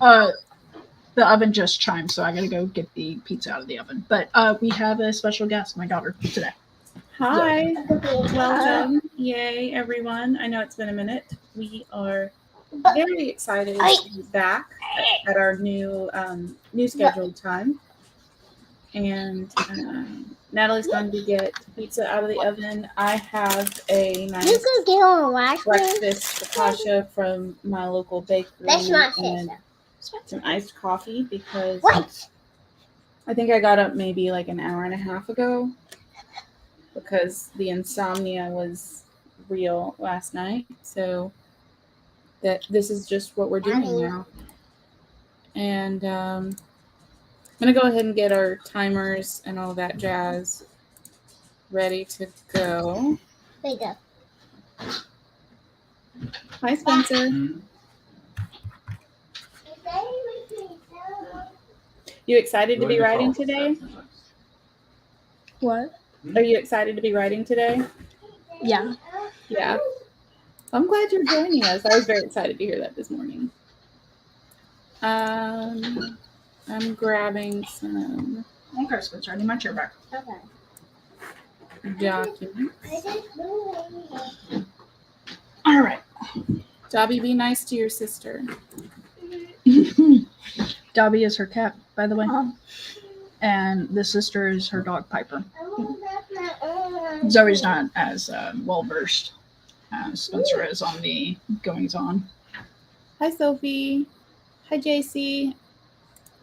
Uh, the oven just chimed, so I gotta go get the pizza out of the oven. But we have a special guest, my daughter, today. Hi, welcome. Yay, everyone. I know it's been a minute. We are very excited to be back at our new scheduled time. And Natalie's going to get pizza out of the oven. I have a nice breakfast focaccia from my local bakery and some iced coffee because I think I got up maybe like an hour and a half ago because the insomnia was real last night. So that this is just what we're doing now. And I'm going to go ahead and get our timers and all that jazz ready to go. Hi, Spencer. You excited to be writing today? What? Are you excited to be writing today? Yeah. Yeah. I'm glad you're joining us. I was very excited to hear that this morning. I'm grabbing some Okay, Spencer, I need my chair back. documents. All right. Dobby, be nice to your sister. Dobby is her cat, by the way. And the sister is her dog, Piper. Zoe's not as well versed as Spencer is on the goings on. Hi, Sophie. Hi, JC.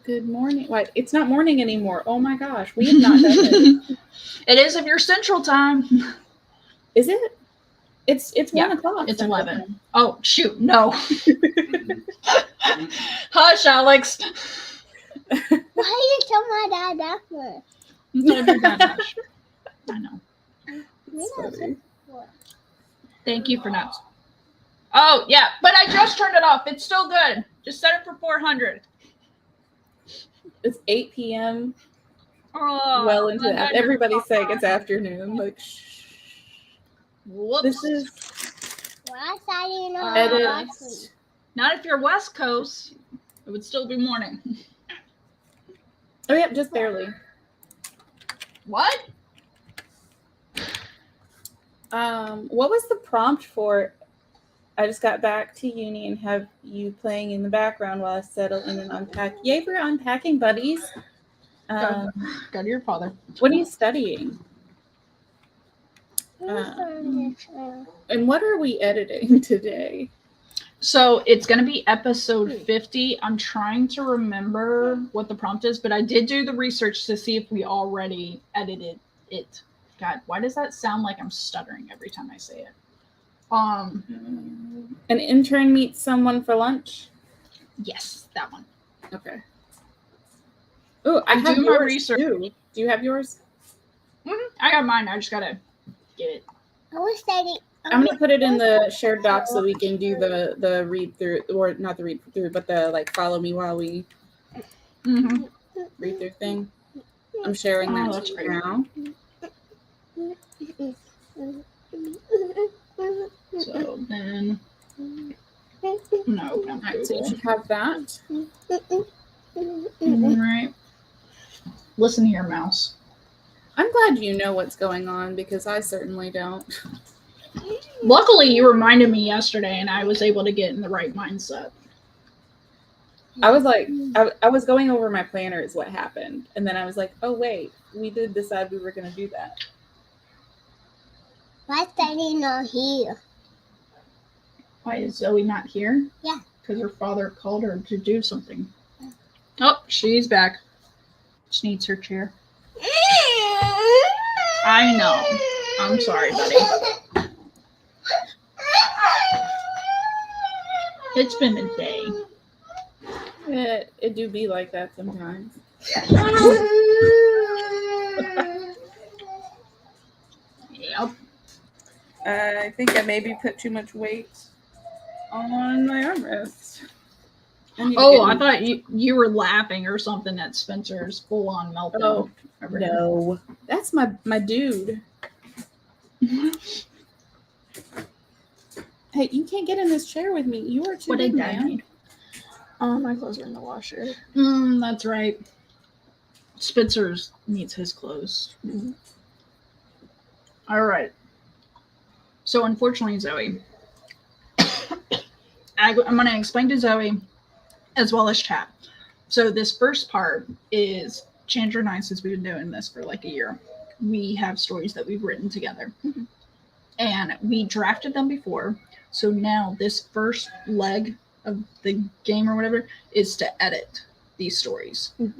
Good morning. What? It's not morning anymore. Oh my gosh, we have not done this. It is if you're Central Time. Is it? It's 1 o'clock. It's 11. Oh shoot, no. Hush, Alex. Why did you tell my dad that first? You told your dad hush. I know. Thank you for now. Oh yeah, but I just turned it off. It's still good. Just set it for 400. It's 8 p.m. Oh, well into that. Everybody's saying it's afternoon. Like, shh. Whoops. This is edit. Not if you're West Coast. It would still be morning. Oh yeah, just barely. What? What was the prompt for? I just got back to uni and have you playing in the background while I settle in and unpack. Yay for unpacking, buddies. Go to your father. What are you studying? And what are we editing today? So it's going to be episode 50. I'm trying to remember what the prompt is, but I did do the research to see if we already edited it. God, why does that sound like I'm stuttering every time I say it? An intern meets someone for lunch? Yes, that one. Okay. Oh, I have my research too. Do you have yours? Mm-hmm. I got mine. I just gotta get it. I'm gonna put it in the shared doc so we can do the read through, or not the read through, but the like follow me while we read through thing. I'm sharing that to you now. So then, no. Alright, so you should have that. All right. Listen here, mouse. I'm glad you know what's going on because I certainly don't. Luckily, you reminded me yesterday, and I was able to get in the right mindset. I was like, I was going over my planner is what happened, and then I was like, oh wait, we did decide we were going to do that. Why is Daddy not here? Why is Zoe not here? Yeah. Because her father called her to do something. Oh, she's back. She needs her chair. I know. I'm sorry, buddy. It's been a day. It do be like that sometimes. Yep. I think I maybe put too much weight on my armrest. Oh, I thought you were laughing or something at Spencer's full-on meltdown. Oh, no. That's my dude. Hey, you can't get in this chair with me. You are too big, man. Oh, my clothes are in the washer. That's right. Spitzer needs his clothes. Mhm. All right. So unfortunately, Zoe, I'm going to explain to Zoe as well as chat. So this first part is Chandra and I, since we've been doing this for like a year, we have stories that we've written together. Mhm. And we drafted them before. So now this first leg of the game or whatever is to edit these stories. Mhm.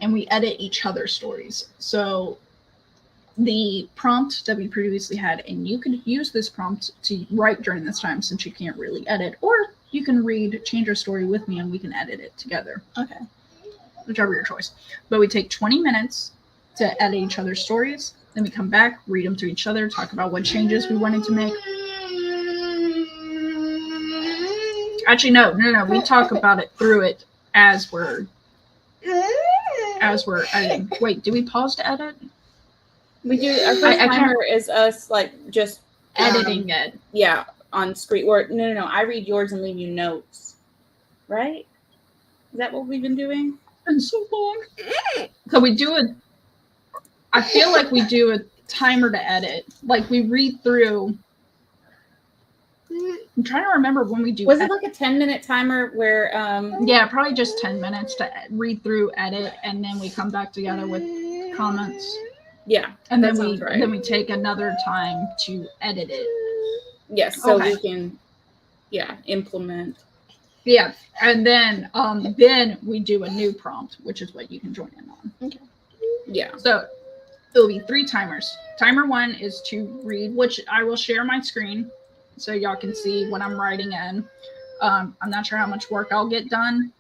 And we edit each other's stories. So the prompt that we previously had, and you can use this prompt to write during this time since you can't really edit, or you can read Change Story with me and we can edit it together. Okay. Whichever your choice. But we take 20 minutes to edit each other's stories. Then we come back, read them to each other, talk about what changes we wanted to make. Actually, no. We talk about it through it as we're editing. Wait, do we pause to edit? We do. Our first I can't- timer is us like just Editing it. Yeah, on screen. Or no. I read yours and leave you notes. Right? Is that what we've been doing? It's been so long. So we do a. I feel like we do a timer to edit. Like we read through. I'm trying to remember when we do. Was it like a 10-minute timer where Yeah, probably just 10 minutes to read through, edit, and then we come back together with comments. Yeah, And that then sounds right. then we take another time to edit it. Yes, so Okay. we can implement. Yeah, and then we do a new prompt, which is what you can join in on. Yeah. So it'll be 3 timers. Timer 1 is to read, which I will share my screen so y'all can see what I'm writing in. I'm not sure how much work I'll get done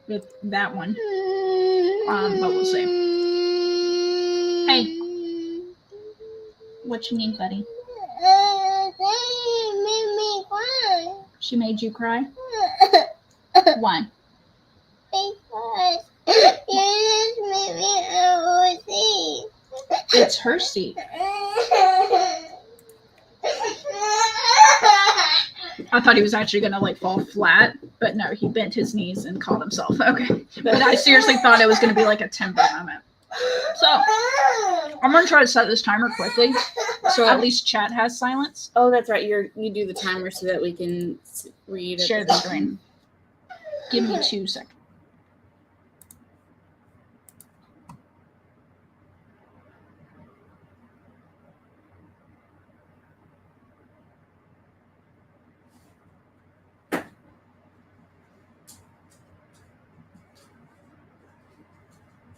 with that one, but we'll see. Hey, what you need, buddy? Made me cry. She made you cry? Why? Because you just made me overseas. It's her seat. I thought he was actually gonna like fall flat, but no, he bent his knees and caught himself. Okay, but I seriously thought it was gonna be like a temper moment. So I'm gonna try to set this timer quickly, so at least chat has silence. Oh, that's right. You do the timer so that we can read. Share the screen. Give me 2 seconds.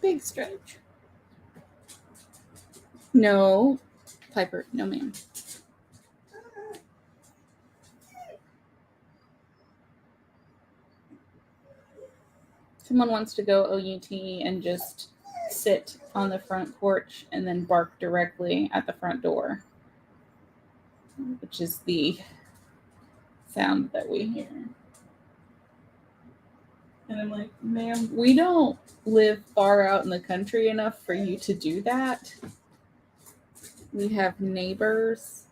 Big stretch. No, Piper. No, ma'am. Someone wants to go OUT and just sit on the front porch and then bark directly at the front door, which is the sound that we hear. And I'm like, ma'am, we don't live far out in the country enough for you to do that. We have neighbors.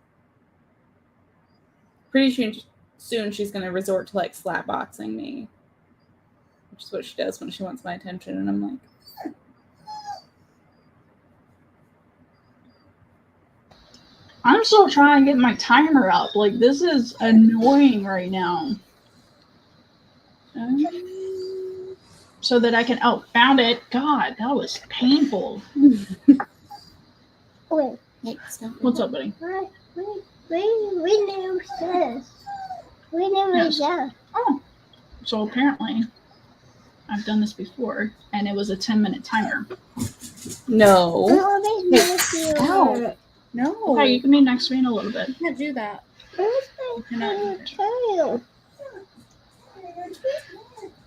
Pretty soon she's going to resort to like slap boxing me, which is what she does when she wants my attention. And I'm like, I'm still trying to get my timer up. Like, this is annoying right now. So that I can, found it. God, that was painful. Wait, What's up, buddy? we never said. We never Yes. said. Oh, so apparently I've done this before, and it was a 10-minute timer. no. Oh, they Ow. No. Okay, you can be next to me in a little bit. can't do that. tail.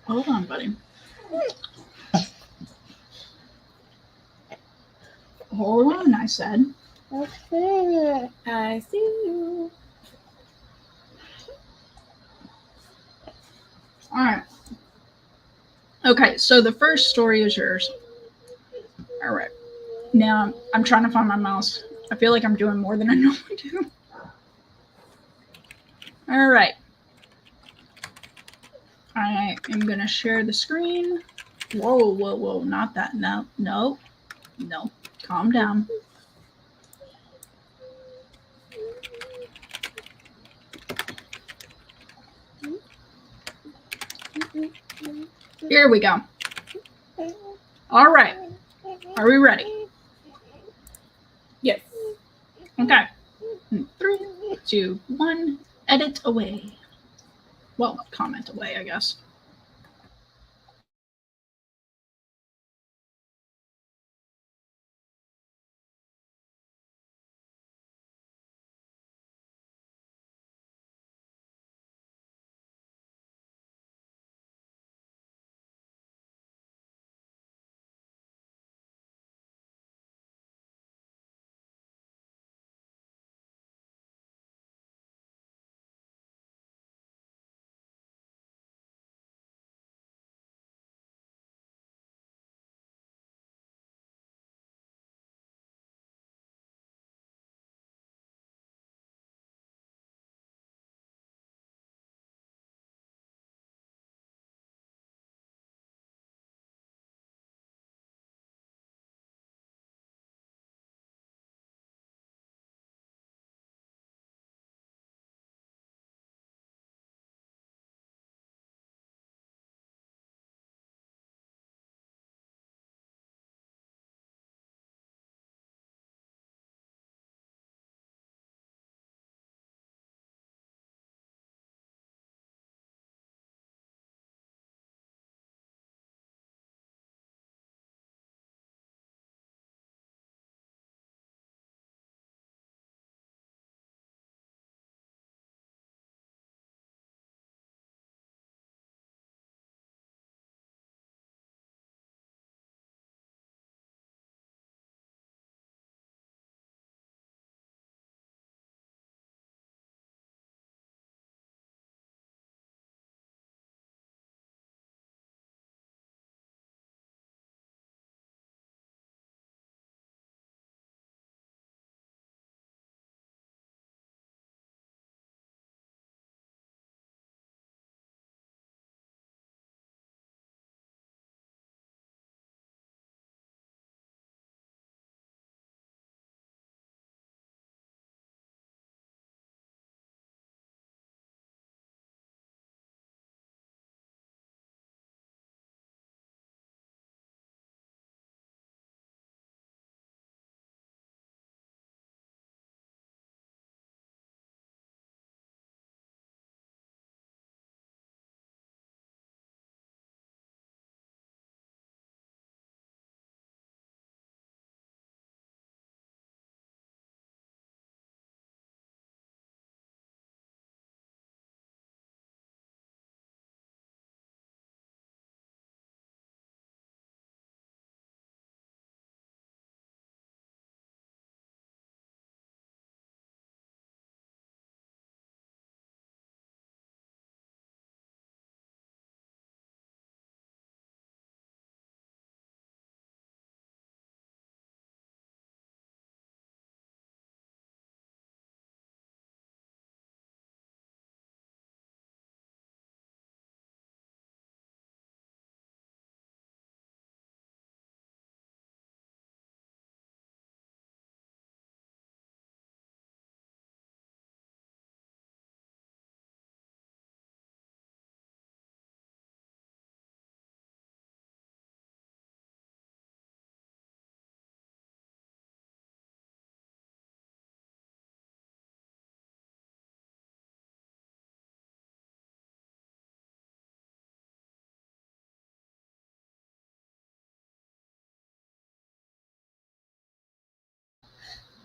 Hold on, buddy. Hold on, I said. Okay. I see you. All right. Okay, so the first story is yours. All right. Now, I'm trying to find my mouse. I feel like I'm doing more than I normally do. All right. I am going to share the screen. Whoa. Not that. No. Calm down. Here we go. All right. Are we ready? Yes. Okay. 3, 2, 1. Edit away. Well, comment away, I guess.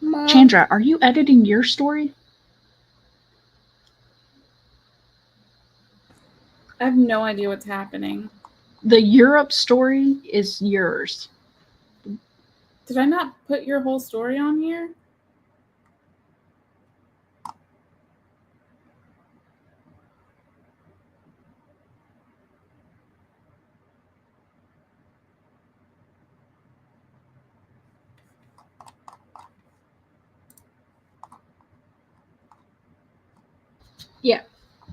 Mom. Chandra, are you editing your story? I have no idea what's happening. The Europe story is yours. Did I not put your whole story on here? Yeah.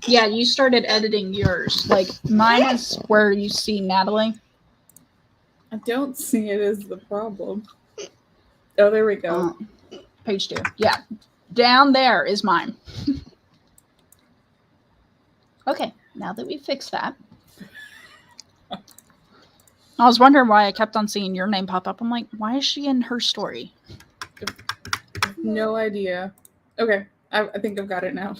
Yeah, you started editing yours. Like mine is where you see Natalie. I don't see it as the problem. Oh, there we go. Page 2. Yeah. Down there is mine. Okay, now that we fixed that. I was wondering why I kept on seeing your name pop up. I'm like, why is she in her story? No idea. Okay, I think I've got it now.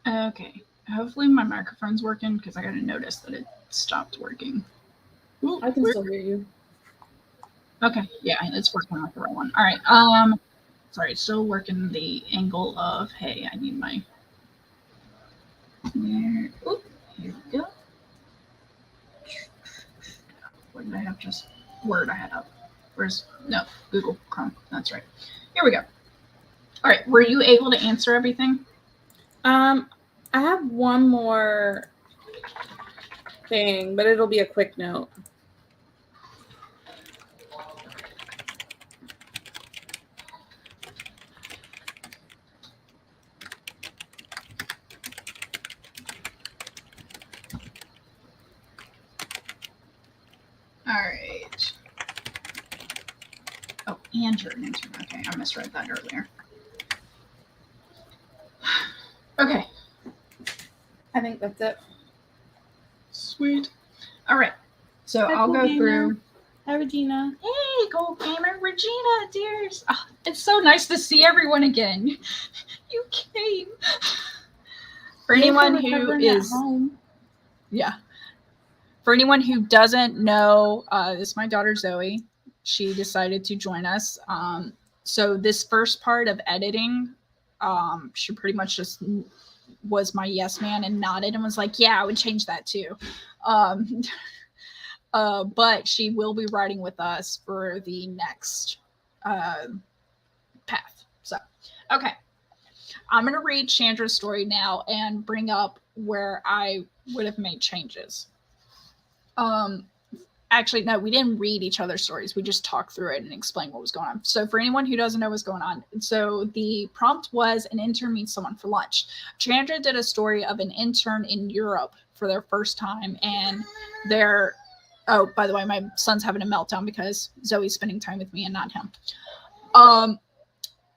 Okay. Hopefully my microphone's working because I got to notice that it stopped working. Ooh, I can still hear you. Okay. Yeah, it's working like the right one. All right. Sorry, still working the angle of, hey, I need my, there. Oop, here we go. What did I have? Just Word I had up. No, Google Chrome. That's right. Here we go. All right. Were you able to answer everything? I have one more thing, but it'll be a quick note. All right. Oh, and you're an intern. Okay, I misread that earlier. Okay. I think that's it. Sweet. All right. So Hi, I'll go Gamer. through. Hi, Regina. Hey, Gold Gamer, Regina, dears. Oh, it's so nice to see everyone again. You came. For anyone who is, yeah. For anyone who doesn't know, this is my daughter Zoe. She decided to join us. So this first part of editing, she pretty much just was my yes man and nodded and was like, yeah, I would change that too. But she will be riding with us for the next path. So, okay. I'm going to read Chandra's story now and bring up where I would have made changes. Actually, no, we didn't read each other's stories. We just talked through it and explained what was going on. So for anyone who doesn't know what's going on, so the prompt was an intern meets someone for lunch. Chandra did a story of an intern in Europe for their first time, and they're, oh, by the way, my son's having a meltdown because Zoe's spending time with me and not him.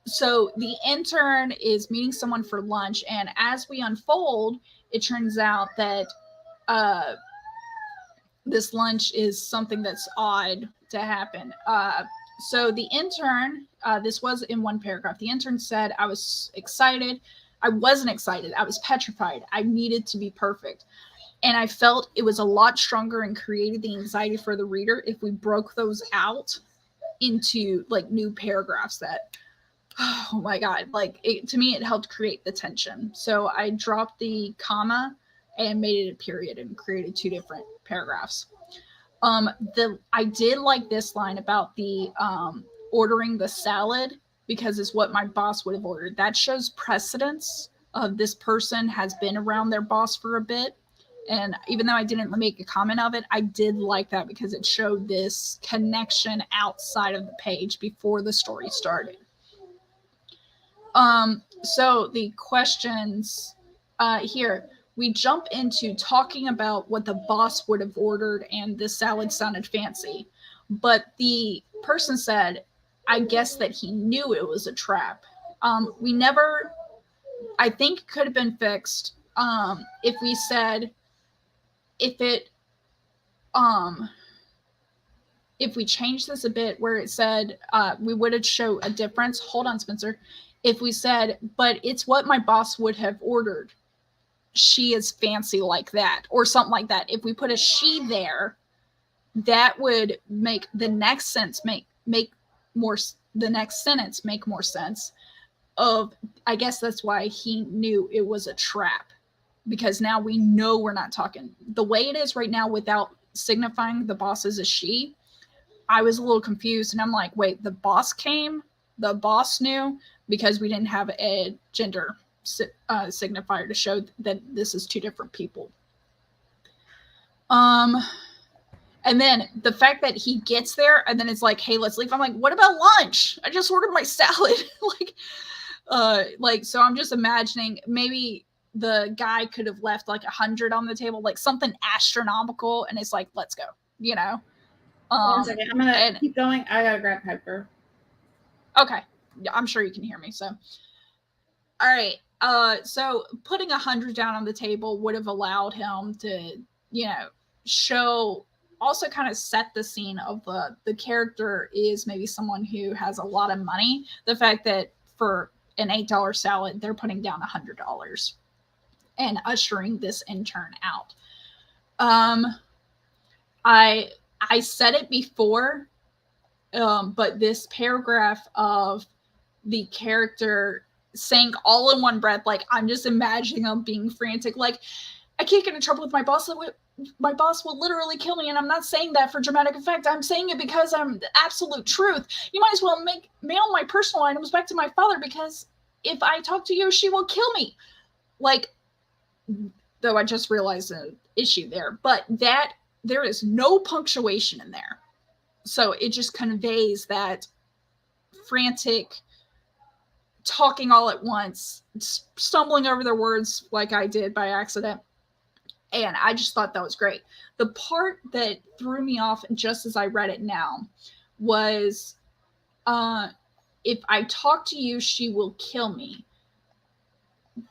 So the intern is meeting someone for lunch, and as we unfold, it turns out that this lunch is something that's odd to happen. So the intern, this was in one paragraph. The intern said, I was excited. I wasn't excited. I was petrified. I needed to be perfect. And I felt it was a lot stronger and created the anxiety for the reader if we broke those out into like new paragraphs that, oh my God, like to me, it helped create the tension. So I dropped the comma and made it a period and created two different paragraphs. I did like this line about the ordering the salad because it's what my boss would have ordered. That shows precedence of this person has been around their boss for a bit. And even though I didn't make a comment of it, I did like that because it showed this connection outside of the page before the story started. So the questions here, we jump into talking about what the boss would have ordered, and the salad sounded fancy. But the person said, I guess that he knew it was a trap. We never, I think, could have been fixed if we said, if we changed this a bit where it said we would have show a difference. Hold on, Spencer. If we said, but it's what my boss would have ordered. She is fancy like that, or something like that. If we put a she there, that would make the next sentence make more sense of, I guess that's why he knew it was a trap, because now we know we're not talking the way it is right now without signifying the boss is a she. I was a little confused and I'm like, wait, the boss knew, because we didn't have a gender signifier to show that this is two different people. And then the fact that he gets there and then it's like, hey, let's leave. I'm like, what about lunch? I just ordered my salad. So I'm just imagining maybe the guy could have left like 100 on the table, like something astronomical. And it's like, let's go, you know? 1 second. I'm going to keep going. I got to grab Piper. Okay. Yeah, I'm sure you can hear me. So, all right. So putting 100 down on the table would have allowed him to, show, also kind of set the scene of the character is maybe someone who has a lot of money. The fact that for an $8 salad, they're putting down $100. and ushering this intern out. I said it before, but this paragraph of the character saying all in one breath, like, I'm just imagining them being frantic, like, I can't get in trouble with my boss. My boss will literally kill me, and I'm not saying that for dramatic effect. I'm saying it because I'm the absolute truth. You might as well mail my personal items back to my father, because if I talk to you, she will kill me. Like, though I just realized an issue there, but that there is no punctuation in there. So it just conveys that frantic, talking all at once, stumbling over their words like I did by accident. And I just thought that was great. The part that threw me off just as I read it now was, if I talk to you, she will kill me.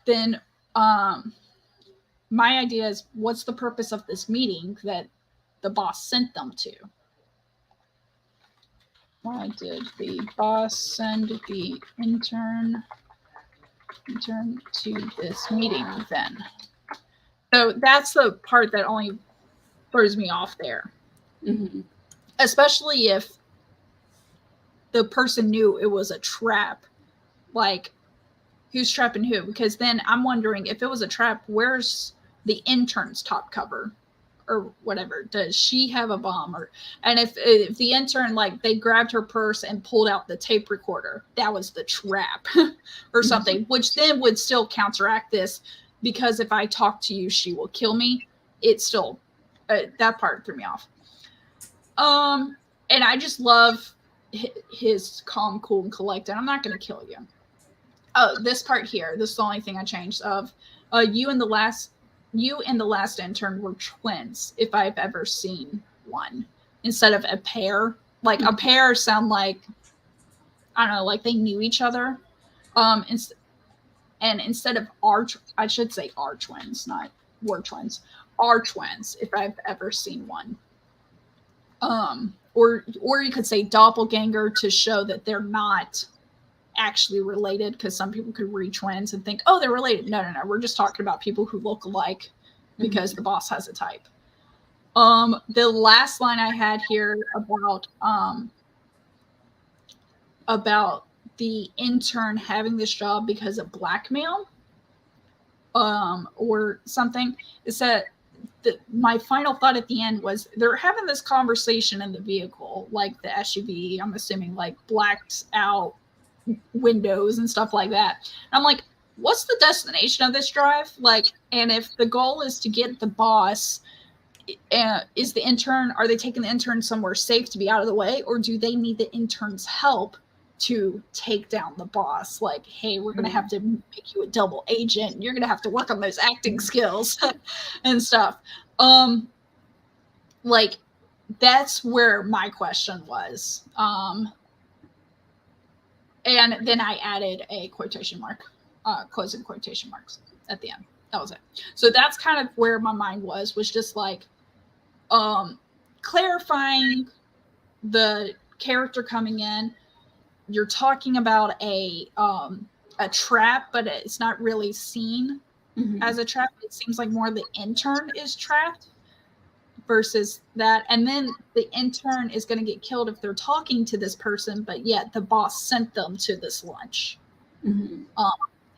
Then my idea is, what's the purpose of this meeting that the boss sent them to? Why did the boss send the intern to this meeting then? So that's the part that only throws me off there. Mm-hmm. Especially if the person knew it was a trap. Like, who's trapping who? Because then I'm wondering, if it was a trap, where's the intern's top cover? Or whatever. Does she have a bomb? And if the intern, like, they grabbed her purse and pulled out the tape recorder, that was the trap or something, which then would still counteract this, because if I talk to you, she will kill me. It's still, that part threw me off. And I just love his calm, cool, and collected. I'm not going to kill you. Oh, this part here. This is the only thing I changed. Of you and the last intern were twins, if I've ever seen one, instead of a pair. Like, a pair sound like, I don't know, like they knew each other. And instead of I should say are twins, not were twins, are twins, if I've ever seen one. Or you could say doppelganger, to show that they're not actually related, because some people could read twins and think, oh, they're related. No, we're just talking about people who look alike, because the boss has a type. The last line I had here about the intern having this job because of blackmail, or something, is that my final thought at the end was, they're having this conversation in the vehicle, like the SUV, I'm assuming, like blacked out windows and stuff like that. And I'm like, what's the destination of this drive? Like, and if the goal is to get the boss, are they taking the intern somewhere safe to be out of the way, or do they need the intern's help to take down the boss? Like, hey, we're going to have to make you a double agent. You're going to have to work on those acting skills and stuff. Like, that's where my question was. And then I added a quotation mark, closing quotation marks at the end. That was it. So that's kind of where my mind was just like, clarifying the character coming in. You're talking about a trap, but it's not really seen as a trap. It seems like more the intern is trapped versus that. And then the intern is going to get killed if they're talking to this person, but yet the boss sent them to this lunch.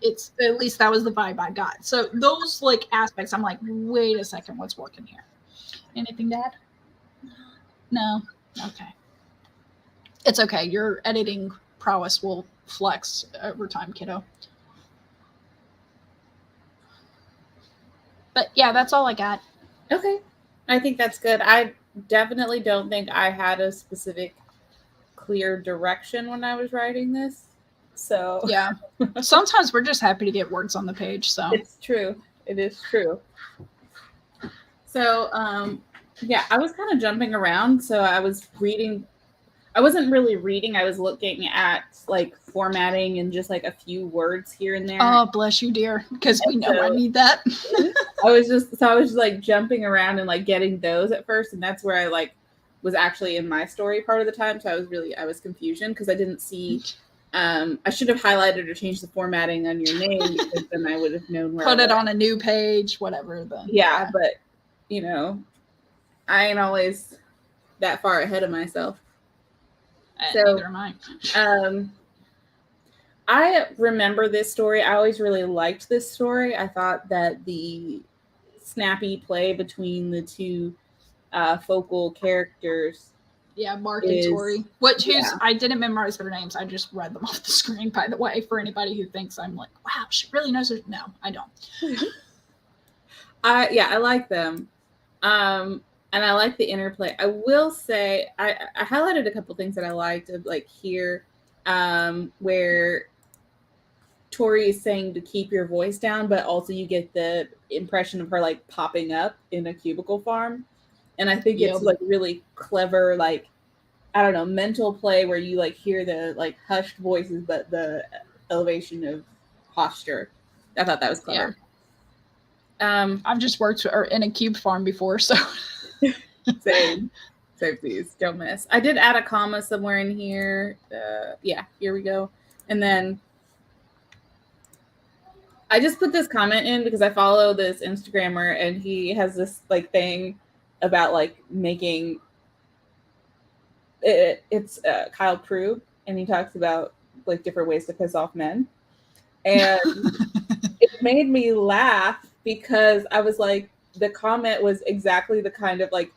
It's, at least that was the vibe I got. So those like aspects, I'm like, wait a second, what's working here? Anything to add? No? Okay. It's okay. Your editing prowess will flex over time, kiddo. But yeah, that's all I got. Okay. I think that's good. I definitely don't think I had a specific clear direction when I was writing this. So yeah, sometimes we're just happy to get words on the page. So it's true. It is true. So yeah, I was kind of jumping around. So I was reading. I wasn't really reading. I was looking at like formatting and just like a few words here and there. Oh, bless you, dear, because we know I need that. I was just like jumping around and like getting those at first, and that's where I like was actually in my story part of the time. So I was confusion because I didn't see I should have highlighted or changed the formatting on your name because then I would have known where. Put it on a new page, whatever. Then yeah, but you know, I ain't always that far ahead of myself. So, neither am I. I remember this story. I always really liked this story. I thought that the snappy play between the two focal characters. Yeah, Mark and Tori. I didn't memorize their names. I just read them off the screen, by the way, for anybody who thinks I'm like, wow, she really knows her. No, I don't. I like them. And I like the interplay. I will say I highlighted a couple things that I liked of like here, where Tori is saying to keep your voice down, but also you get the impression of her like popping up in a cubicle farm. And I think it's like really clever, like, I don't know, mental play where you like hear the like hushed voices, but the elevation of posture. I thought that was clever. Yeah. I've just worked in a cube farm before, so same. Please don't miss. I did add a comma somewhere in here. Yeah, here we go. And then I just put this comment in because I follow this Instagrammer and he has this like thing about like making it's Kyle Prue, and he talks about like different ways to piss off men, and it made me laugh because I was like, the comment was exactly the kind of like,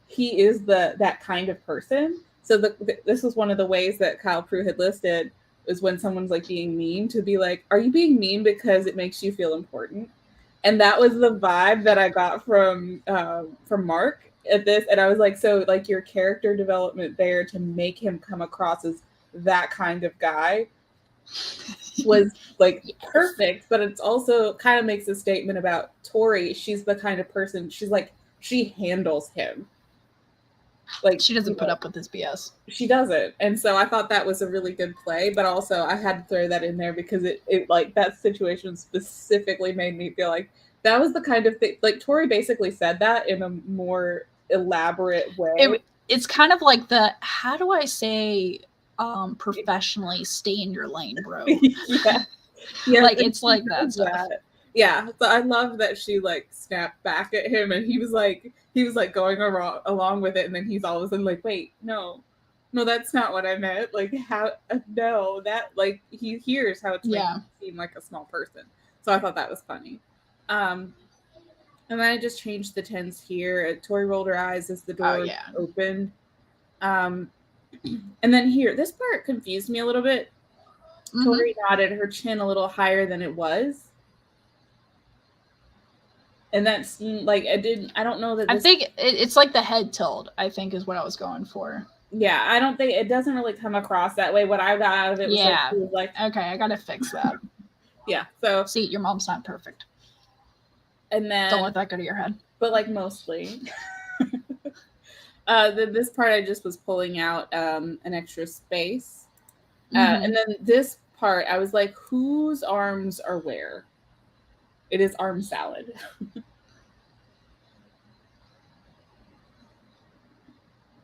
he is that kind of person. So this was one of the ways that Kyle Prue had listed, was when someone's like being mean, to be like, are you being mean because it makes you feel important? And that was the vibe that I got from Mark at this. And I was like, so like your character development there to make him come across as that kind of guy was like perfect. But it's also kind of makes a statement about Tori. She's the kind of person, she's like, she handles him. Like she doesn't put up with this BS. She doesn't. And so I thought that was a really good play, but also I had to throw that in there because it like that situation specifically made me feel like that was the kind of thing, like Tori basically said that in a more elaborate way. It's kind of like how do I say professionally, stay in your lane, bro. Yeah. Like it's like that stuff. Yeah. So I love that she like snapped back at him and he was like going along with it, and then he's all of a sudden like, wait, no, that's not what I meant. Like, how? No, that like he hears how it's making him seem like a small person. So I thought that was funny. And then I just changed the tense here. Tori rolled her eyes as the door opened. And then here, this part confused me a little bit. Mm-hmm. Tori nodded, her chin a little higher than it was. And that's like, I don't know that. I think it's like the head tilt, I think is what I was going for. Yeah, I don't think, it doesn't really come across that way. What I got out of it was like, okay, I got to fix that. Yeah. So see, your mom's not perfect. And then don't let that go to your head. But like mostly. This part I just was pulling out an extra space. And then this part I was like, whose arms are where? It is arm salad.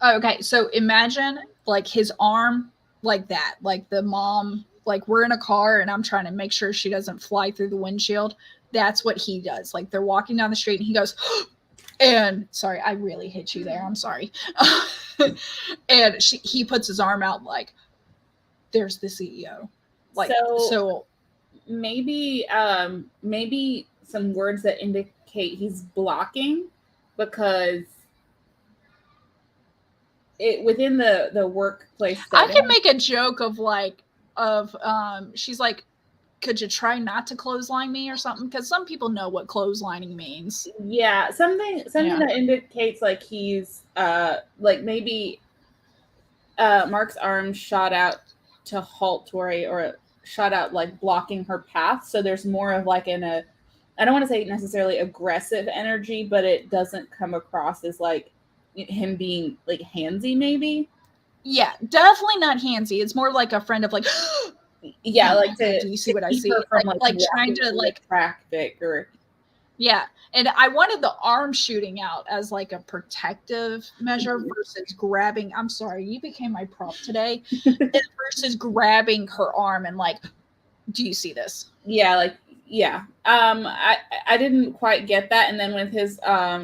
Okay, so imagine like his arm like that, like the mom, like we're in a car and I'm trying to make sure she doesn't fly through the windshield. That's what he does. Like they're walking down the street and he goes, and sorry, I really hit you there. I'm sorry. And he puts his arm out like, there's the CEO. Like so maybe some words that indicate he's blocking, because it within the workplace setting, I can make a joke of she's like, could you try not to clothesline me or something? Because some people know what clotheslining means. Yeah, something that indicates like he's like maybe Mark's arm shot out to halt Tori, or shot out like blocking her path. So there's more of like I don't want to say necessarily aggressive energy, but it doesn't come across as like him being like handsy maybe. Yeah, definitely not handsy. It's more like a friend of like yeah, like do you see what I see? From, like trying to like traffic or Yeah. And I wanted the arm shooting out as like a protective measure versus grabbing. I'm sorry, you became my prop today. Versus grabbing her arm and like, do you see this? Yeah, like I didn't quite get that. And then with his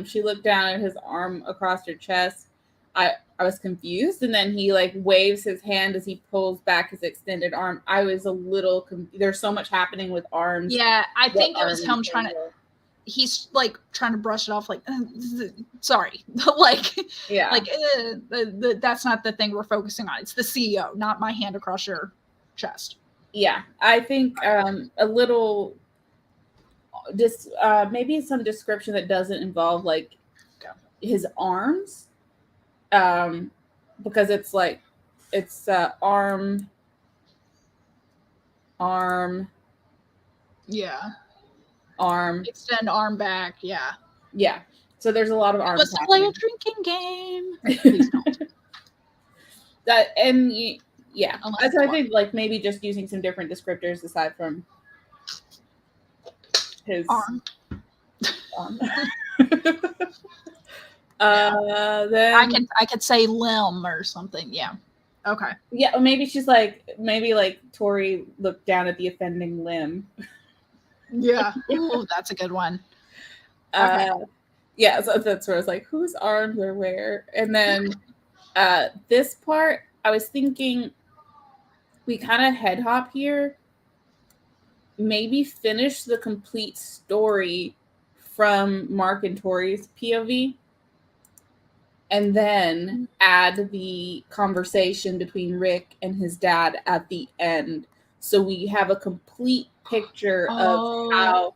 she looked down at his arm across her chest. I was confused, and then he like waves his hand as he pulls back his extended arm. I was a little there's so much happening with arms. Yeah, I think it was him trying to he's like trying to brush it off like sorry. Like yeah. Like that's not the thing we're focusing on. It's the CEO, not my hand across your chest. Yeah, I think a little maybe some description that doesn't involve like his arms, because it's like it's arm, yeah, arm, extend arm back, yeah. So there's a lot of arms. Let's play a drinking game. Please don't. That and yeah, so I think like maybe just using some different descriptors aside from his arm. Then I could say limb or something. Yeah. Okay. Yeah, or maybe Tori looked down at the offending limb. Yeah. Oh, that's a good one. Okay. Yeah, so that's where I was like, whose arms are where? And then this part, I was thinking we kind of head hop here. Maybe finish the complete story from Mark and Tori's POV. And then add the conversation between Rick and his dad at the end. So we have a complete picture of how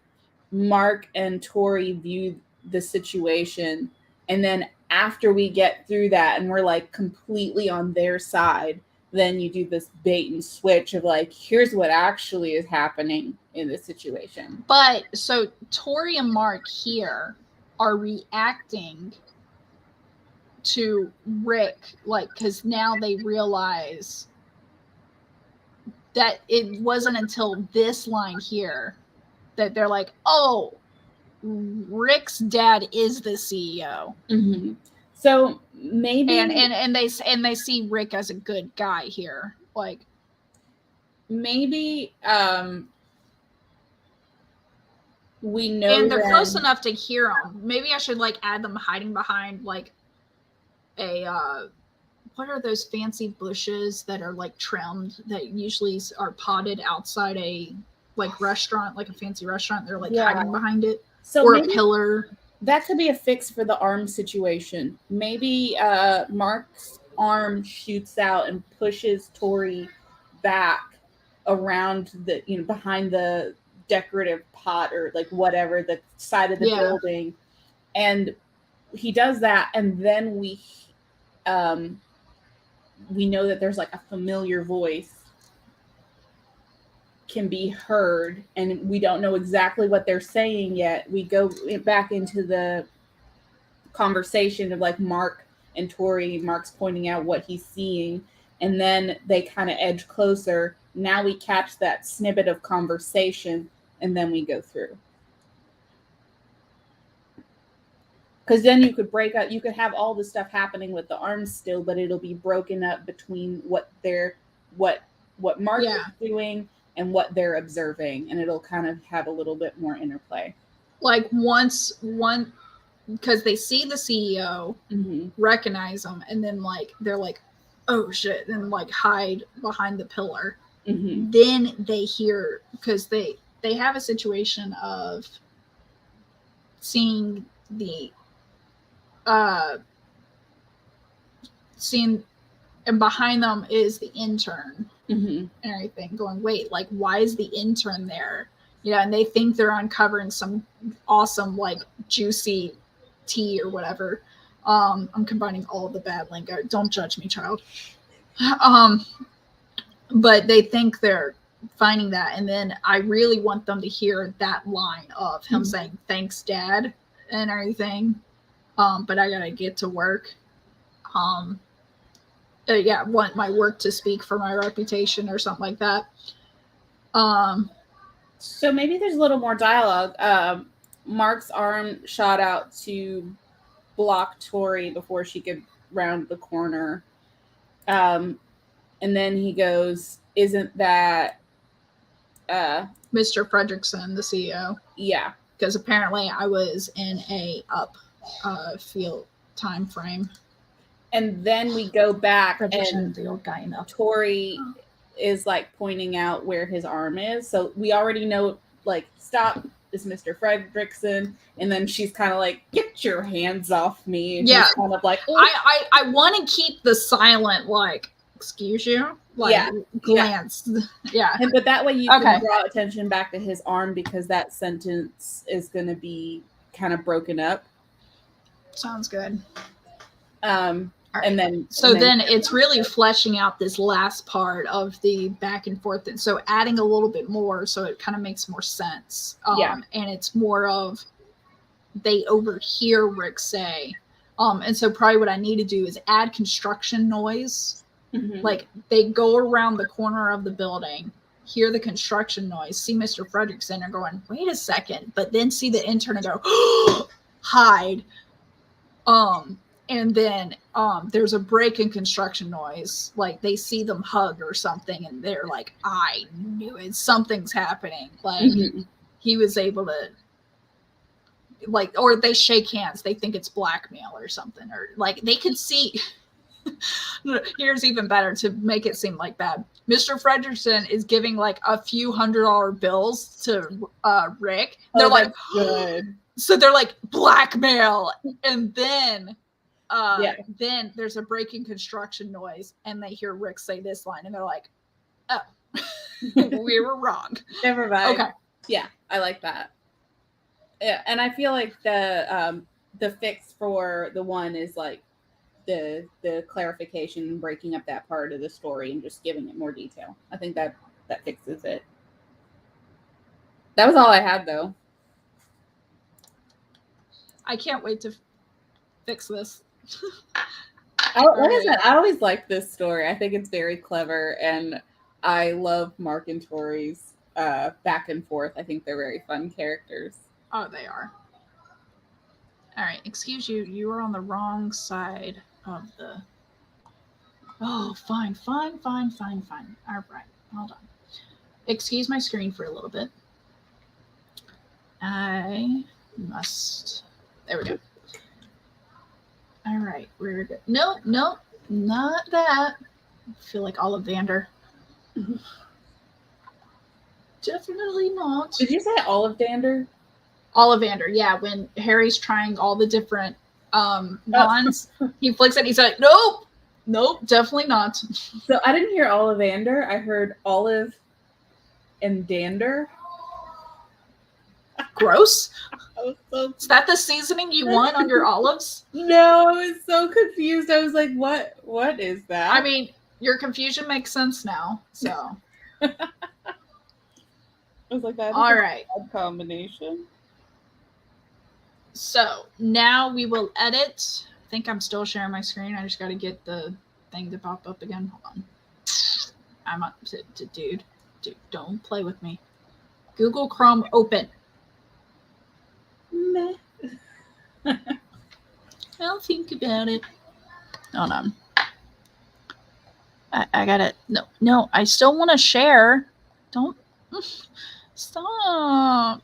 Mark and Tori view the situation. And then after we get through that and we're like completely on their side, then you do this bait and switch of like, here's what actually is happening in this situation. But so Tori and Mark here are reacting to Rick, like, because now they realize that it wasn't until this line here that they're like, oh, Rick's dad is the CEO. Mm-hmm. So maybe and they see Rick as a good guy here, like maybe we know, and they're close enough to hear them. Maybe I should like add them hiding behind like a what are those fancy bushes that are like trimmed that usually are potted outside a like restaurant, like a fancy restaurant. They're like hiding behind it, so or a pillar. That could be a fix for the arm situation. Maybe Mark's arm shoots out and pushes Tori back around the, behind the decorative pot or like whatever, the side of the building. And he does that. And then we know that there's like a familiar voice can be heard, and we don't know exactly what they're saying yet. We go back into the conversation of like Mark and Tori. Mark's pointing out what he's seeing, and then they kind of edge closer. Now we catch that snippet of conversation, and then we go through. Because then you could break up, you could have all the stuff happening with the arms still, but it'll be broken up between what Mark is doing and what they're observing, and it'll kind of have a little bit more interplay. Like because they see the CEO, recognize them, and then like they're like, oh shit, and like hide behind the pillar. Then they hear, because they have a situation of seeing the and behind them is the intern and everything, going, wait, like, why is the intern there? And they think they're uncovering some awesome, like, juicy tea or whatever. I'm combining all the bad lingo. Don't judge me, child. But they think they're finding that. And then I really want them to hear that line of him saying, thanks, Dad, and everything. But I gotta get to work. Want my work to speak for my reputation or something like that. So maybe there's a little more dialogue. Mark's arm shot out to block Tori before she could round the corner. And then he goes, "Isn't that Mr. Fredrickson, the CEO?" Yeah. Because apparently I was in a up field time frame. And then we go back and the old guy enough. Tori is like pointing out where his arm is. So we already know, like, stop, is Mr. Fredrickson. And then she's kind of like, get your hands off me. And he's kind of like, I want to keep the silent, like, excuse you? Like, glance. Yeah. But that way you can draw attention back to his arm, because that sentence is going to be kind of broken up. Sounds good. Right. And then it's really fleshing out this last part of the back and forth, and so adding a little bit more, so it kind of makes more sense. And it's more of they overhear Rick say, and so probably what I need to do is add construction noise. Mm-hmm. Like they go around the corner of the building, hear the construction noise, see Mr. Fredrickson, and going, wait a second, but then see the intern and go, hide. And then there's a break in construction noise. Like they see them hug or something, and they're like, I knew it. Something's happening. Like he was able to, like, or they shake hands. They think it's blackmail or something, or like they could see. Here's even better to make it seem like bad. Mr. Fredrickson is giving like a few $100 bills to Rick. They're like, good. So they're like blackmail, and then then there's a breaking construction noise, and they hear Rick say this line, and they're like, oh, we were wrong. Never mind. Okay. Yeah, I like that. Yeah, and I feel like the fix for the one is like the clarification and breaking up that part of the story and just giving it more detail. I think that fixes it. That was all I had, though. I can't wait to fix this. I always like this story. I think it's very clever, and I love Mark and Tori's back and forth. I think they're very fun characters. Oh, they are. All right, excuse you. You are on the wrong side of the... Oh, fine. All right, hold on. Excuse my screen for a little bit. I must... There we go. All right, we're good. No, not that. I feel like Ollivander. Definitely not. Did you say Ollivander? Ollivander, yeah. When Harry's trying all the different wands, he flicks it and he's like, nope, definitely not. So I didn't hear Ollivander. I heard Olive and Dander. Gross. Is that the seasoning you want on your olives? No, I was so confused. I was like, what is that? I mean, your confusion makes sense now. So I was like, that all right. A combination. So now we will edit. I think I'm still sharing my screen. I just got to get the thing to pop up again. Hold on. I'm up to dude, don't play with me. Google Chrome open. I'll think about it. Hold on. I got it. No, I still want to share. Don't stop.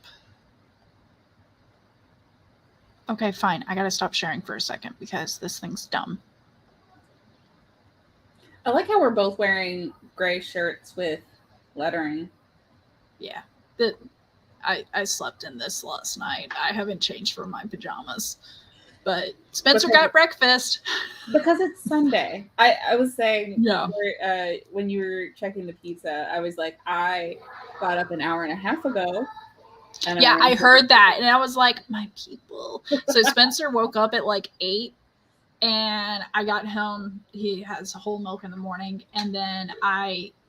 Okay, fine. I got to stop sharing for a second because this thing's dumb. I like how we're both wearing gray shirts with lettering. Yeah. I slept in this last night. I haven't changed from my pajamas. But Spencer got breakfast. Because it's Sunday. I was saying when you were checking the pizza, I was like, I got up an hour and a half ago. And I heard that. And I was like, my people. So Spencer woke up at like 8. And I got home. He has whole milk in the morning. And then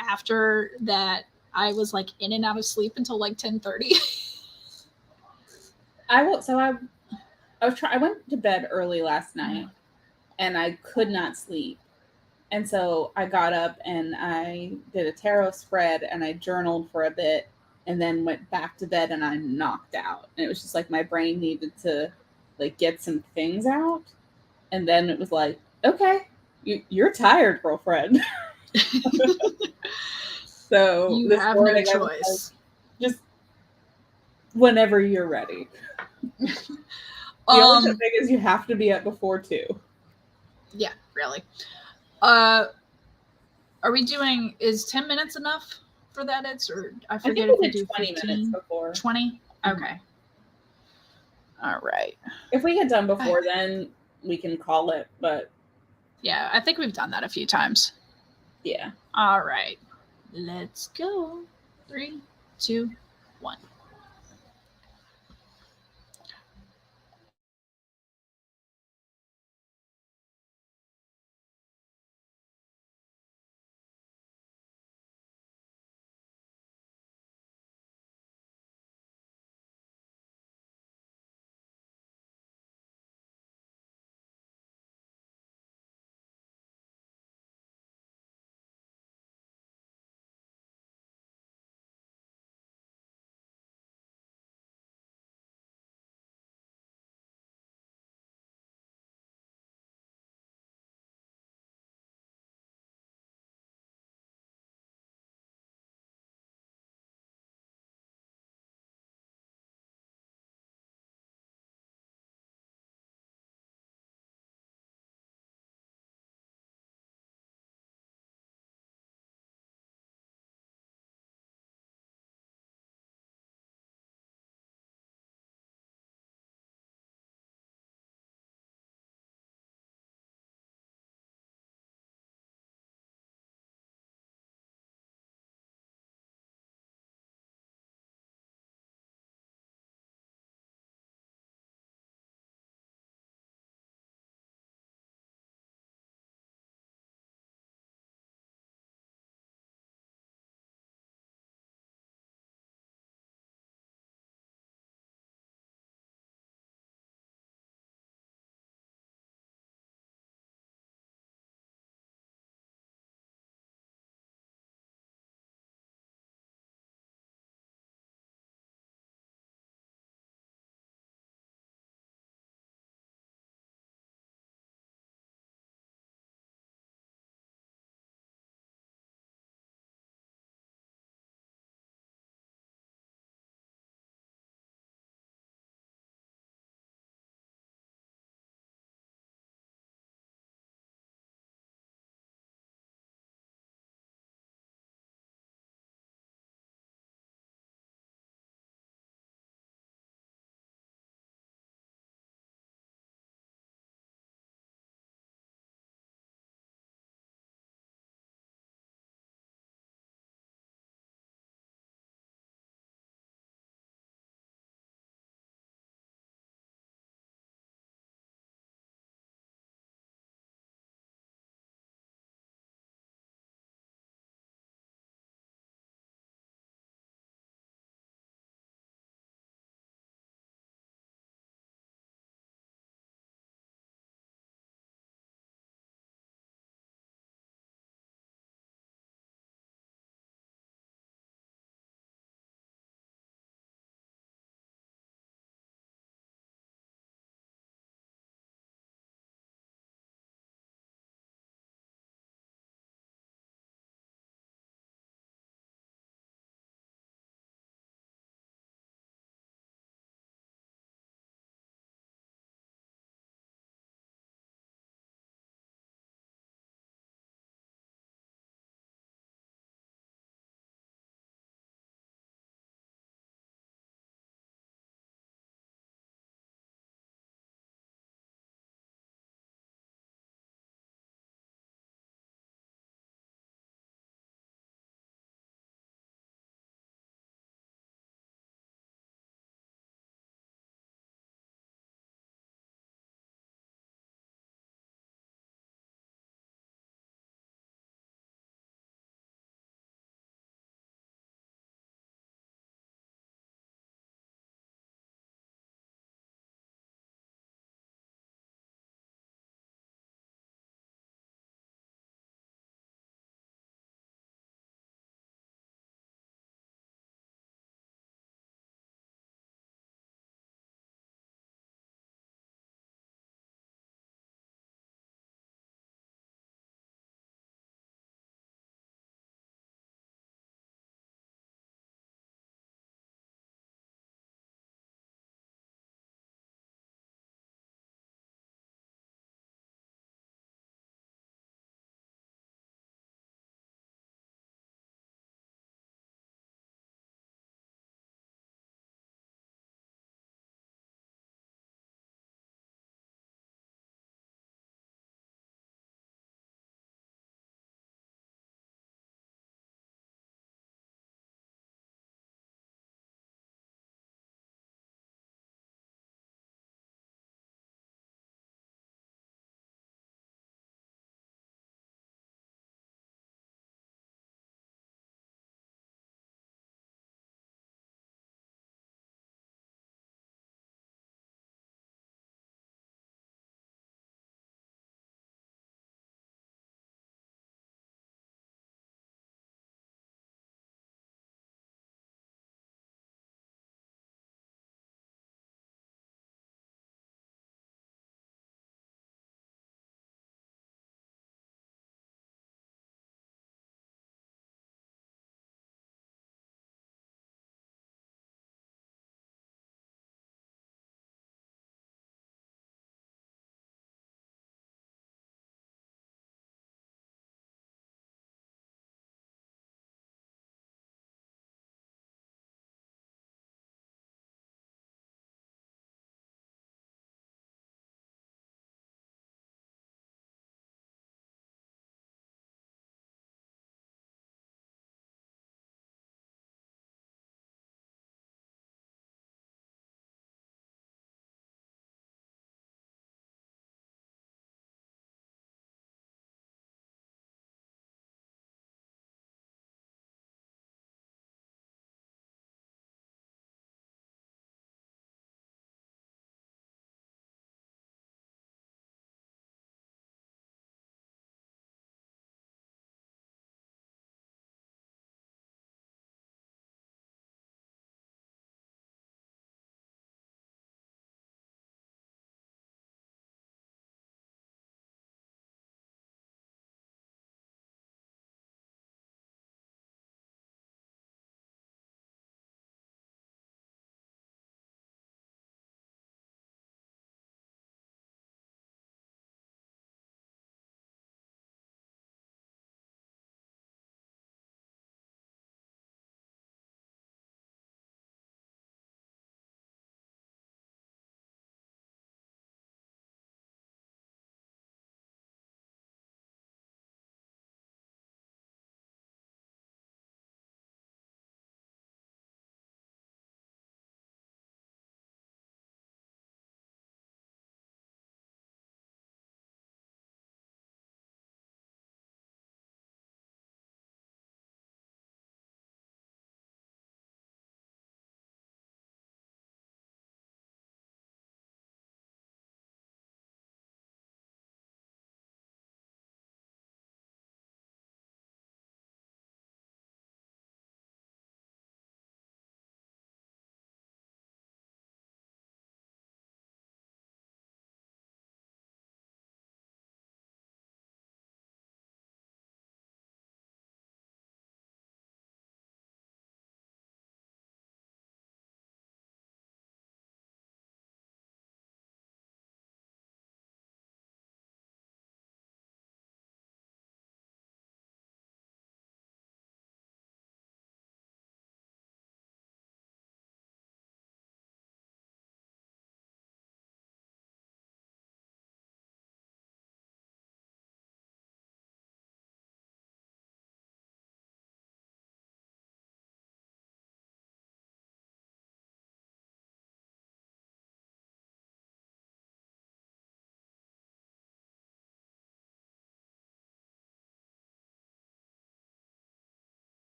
after that, I was like in and out of sleep until like 10:30. I went to bed early last night and I could not sleep. And so I got up and I did a tarot spread and I journaled for a bit. and then went back to bed and I'm knocked out. And it was just like my brain needed to like get some things out. And then it was like, okay, you're tired, girlfriend. So You this have morning no I was choice. like, just whenever you're ready. The only thing is you have to be up before 2. Yeah, really. Are we doing, is 10 minutes enough for that? Or I forget think if we did do 20 15 minutes before. 20? Okay. All right. If we get done before then, we can call it, but yeah, I think we've done that a few times. Yeah. All right. Let's go. 3, 2, 1.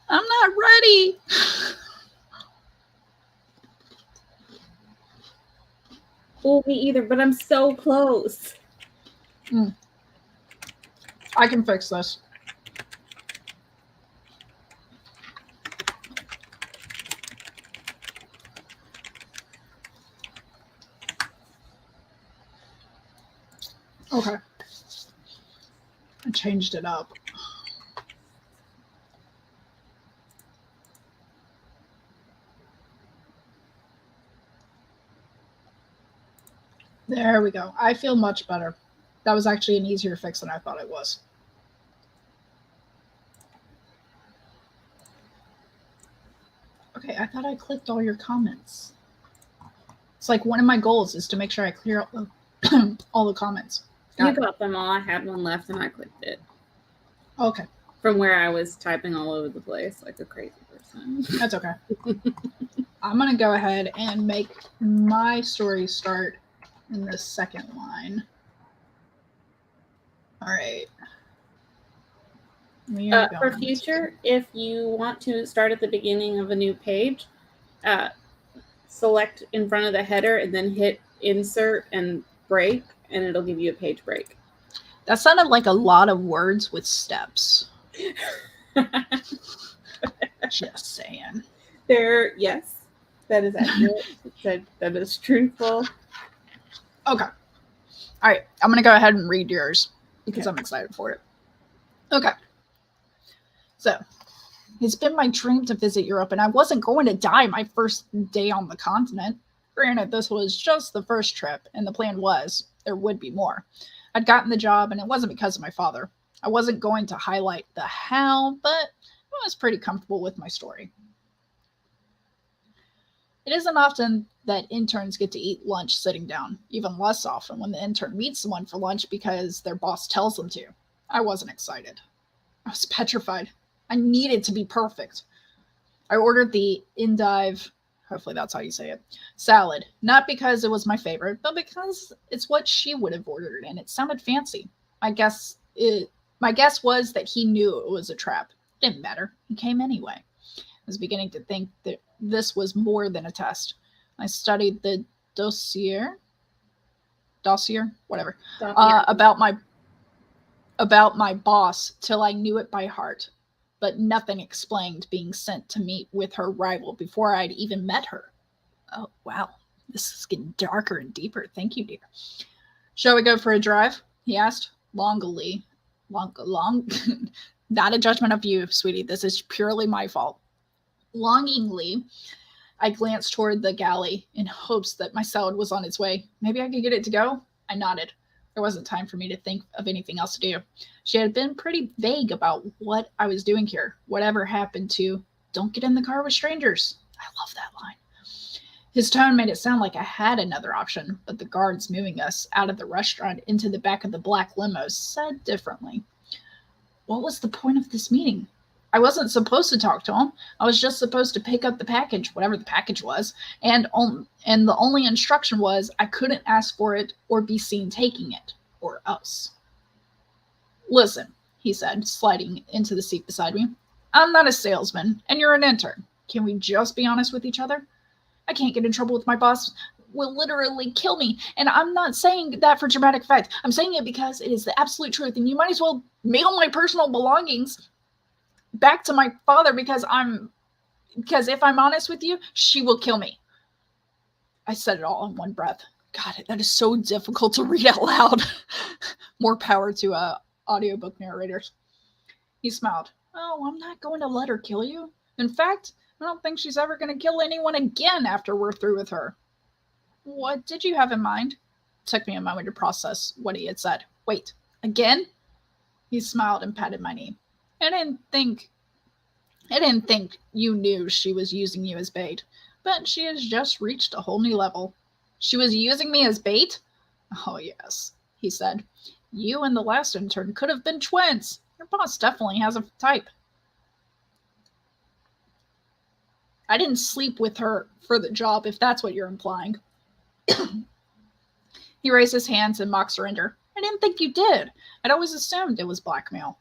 I'm not ready. Well, me either, but I'm so close. I can fix this. Okay. I changed it up. There we go. I feel much better. That was actually an easier fix than I thought it was. Okay, I thought I clicked all your comments. It's like one of my goals is to make sure I clear out all the comments. You got them all. I had one left and I clicked it. Okay. From where I was typing all over the place like a crazy person. That's okay. I'm going to go ahead and make my story start in the second line. All right. For future, if you want to start at the beginning of a new page, select in front of the header and then hit insert and break, and it'll give you a page break. That sounded like a lot of words with steps. Just saying. Yes, that is accurate. that is truthful. Okay. All right. I'm going to go ahead and read yours because I'm excited for it. Okay. So, it's been my dream to visit Europe, and I wasn't going to die my first day on the continent. Granted, this was just the first trip, and the plan was there would be more. I'd gotten the job, and it wasn't because of my father. I wasn't going to highlight the how, but I was pretty comfortable with my story. It isn't often that interns get to eat lunch sitting down, even less often when the intern meets someone for lunch because their boss tells them to. I wasn't excited. I was petrified. I needed to be perfect. I ordered the endive, hopefully that's how you say it, salad, not because it was my favorite, but because it's what she would have ordered, and it sounded fancy. My guess was that he knew it was a trap. It didn't matter. He came anyway. I was beginning to think that this was more than a test. I studied the dossier, whatever, about my boss till I knew it by heart, but nothing explained being sent to meet with her rival before I'd even met her. Oh, wow. This is getting darker and deeper. Thank you, dear. Shall we go for a drive? He asked, longingly. Not a judgment of you, sweetie. This is purely my fault. Longingly, I glanced toward the galley in hopes that my salad was on its way. Maybe I could get it to go? I nodded. There wasn't time for me to think of anything else to do. She had been pretty vague about what I was doing here. Whatever happened to, don't get in the car with strangers. I love that line. His tone made it sound like I had another option, but the guards moving us out of the restaurant into the back of the black limo said differently. What was the point of this meeting? I wasn't supposed to talk to him. I was just supposed to pick up the package, whatever the package was, and the only instruction was I couldn't ask for it or be seen taking it, or else. Listen, he said, sliding into the seat beside me. I'm not a salesman, and you're an intern. Can we just be honest with each other? I can't get in trouble with my boss. Will literally kill me, and I'm not saying that for dramatic effect. I'm saying it because it is the absolute truth, and you might as well mail my personal belongings back to my father because if I'm honest with you, she will kill me. I said it all in one breath. God, that is so difficult to read out loud. More power to audiobook narrators. He smiled. Oh, I'm not going to let her kill you. In fact, I don't think she's ever going to kill anyone again after we're through with her. What did you have in mind? It took me a moment to process what he had said. Wait, again? He smiled and patted my knee. I didn't think you knew she was using you as bait, but she has just reached a whole new level. She was using me as bait? Oh, yes, he said. You and the last intern could have been twins. Your boss definitely has a type. I didn't sleep with her for the job, if that's what you're implying. He raised his hands in mock surrender. I didn't think you did. I'd always assumed it was blackmail.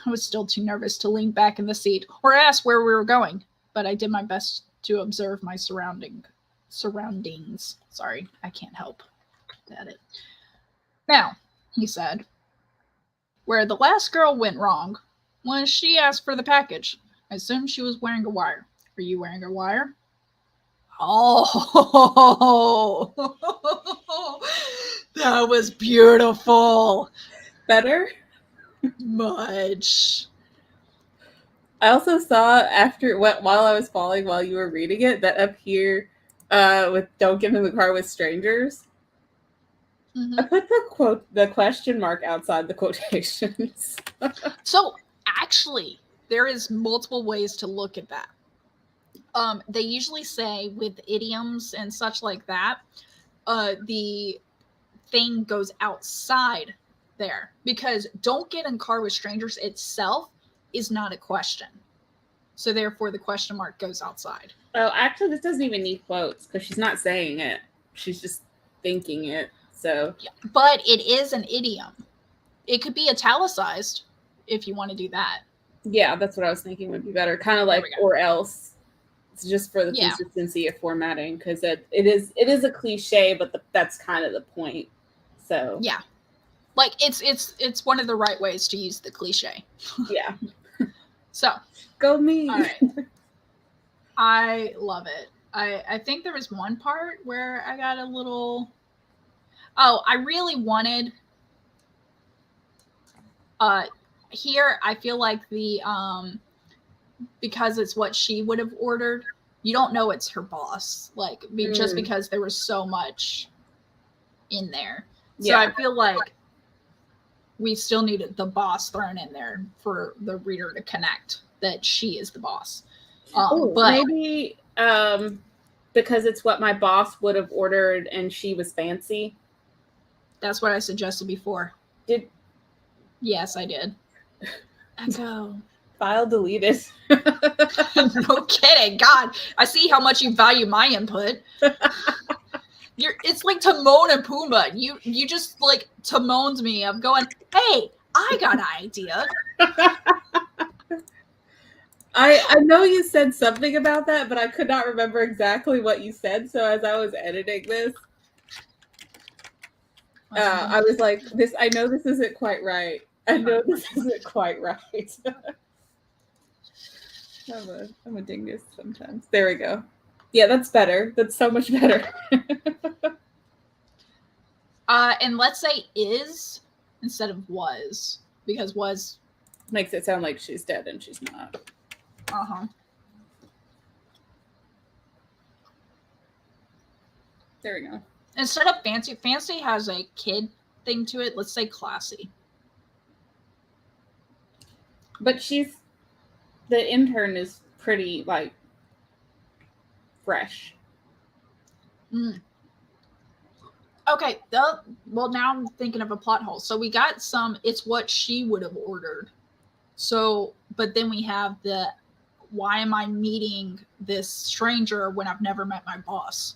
I was still too nervous to lean back in the seat or ask where we were going, but I did my best to observe my surroundings. Sorry, I can't help at it. Now, he said, where the last girl went wrong was she asked for the package. I assumed she was wearing a wire. Are you wearing a wire? Oh, that was beautiful. Better? Much. I also saw while I was following while you were reading it that up here with "Don't get in the car with strangers." Mm-hmm. I put the question mark outside the quotations. So actually, there is multiple ways to look at that. They usually say with idioms and such like that, the thing goes outside there because don't get in car with strangers itself is not a question. So therefore the question mark goes outside. Oh, actually this doesn't even need quotes because she's not saying it. She's just thinking it. So Yeah, but it is an idiom. It could be italicized if you want to do that. Yeah, that's what I was thinking would be better. Kind of like or else. It's just for the consistency of formatting because it is a cliche, but that's kind of the point. So yeah, like it's one of the right ways to use the cliche. Yeah. So go me. All right. I love it. I think there was one part where I got a little. Oh, I really wanted. Here I feel like the because it's what she would have ordered. You don't know it's her boss, like just because there was so much in there. So yeah. I feel like we still needed the boss thrown in there for the reader to connect that she is the boss. But maybe because it's what my boss would have ordered and she was fancy. That's what I suggested before. Yes, I did. Echo. File deleted. No kidding. God, I see how much you value my input. It's like Timon and Pumbaa. You just like Timoned me. I'm going, hey, I got an idea. I know you said something about that, but I could not remember exactly what you said. So as I was editing this, I was like, I know this isn't quite right. I know this isn't quite right. I'm a dingus sometimes. There we go. Yeah, that's better. That's so much better. And let's say is instead of was, because was makes it sound like she's dead and she's not. Uh-huh. There we go. Instead of fancy, fancy has a kid thing to it. Let's say classy. But the intern is pretty, like, fresh. Okay, well, now I'm thinking of a plot hole. So we got it's what she would have ordered. So, but then we have why am I meeting this stranger when I've never met my boss?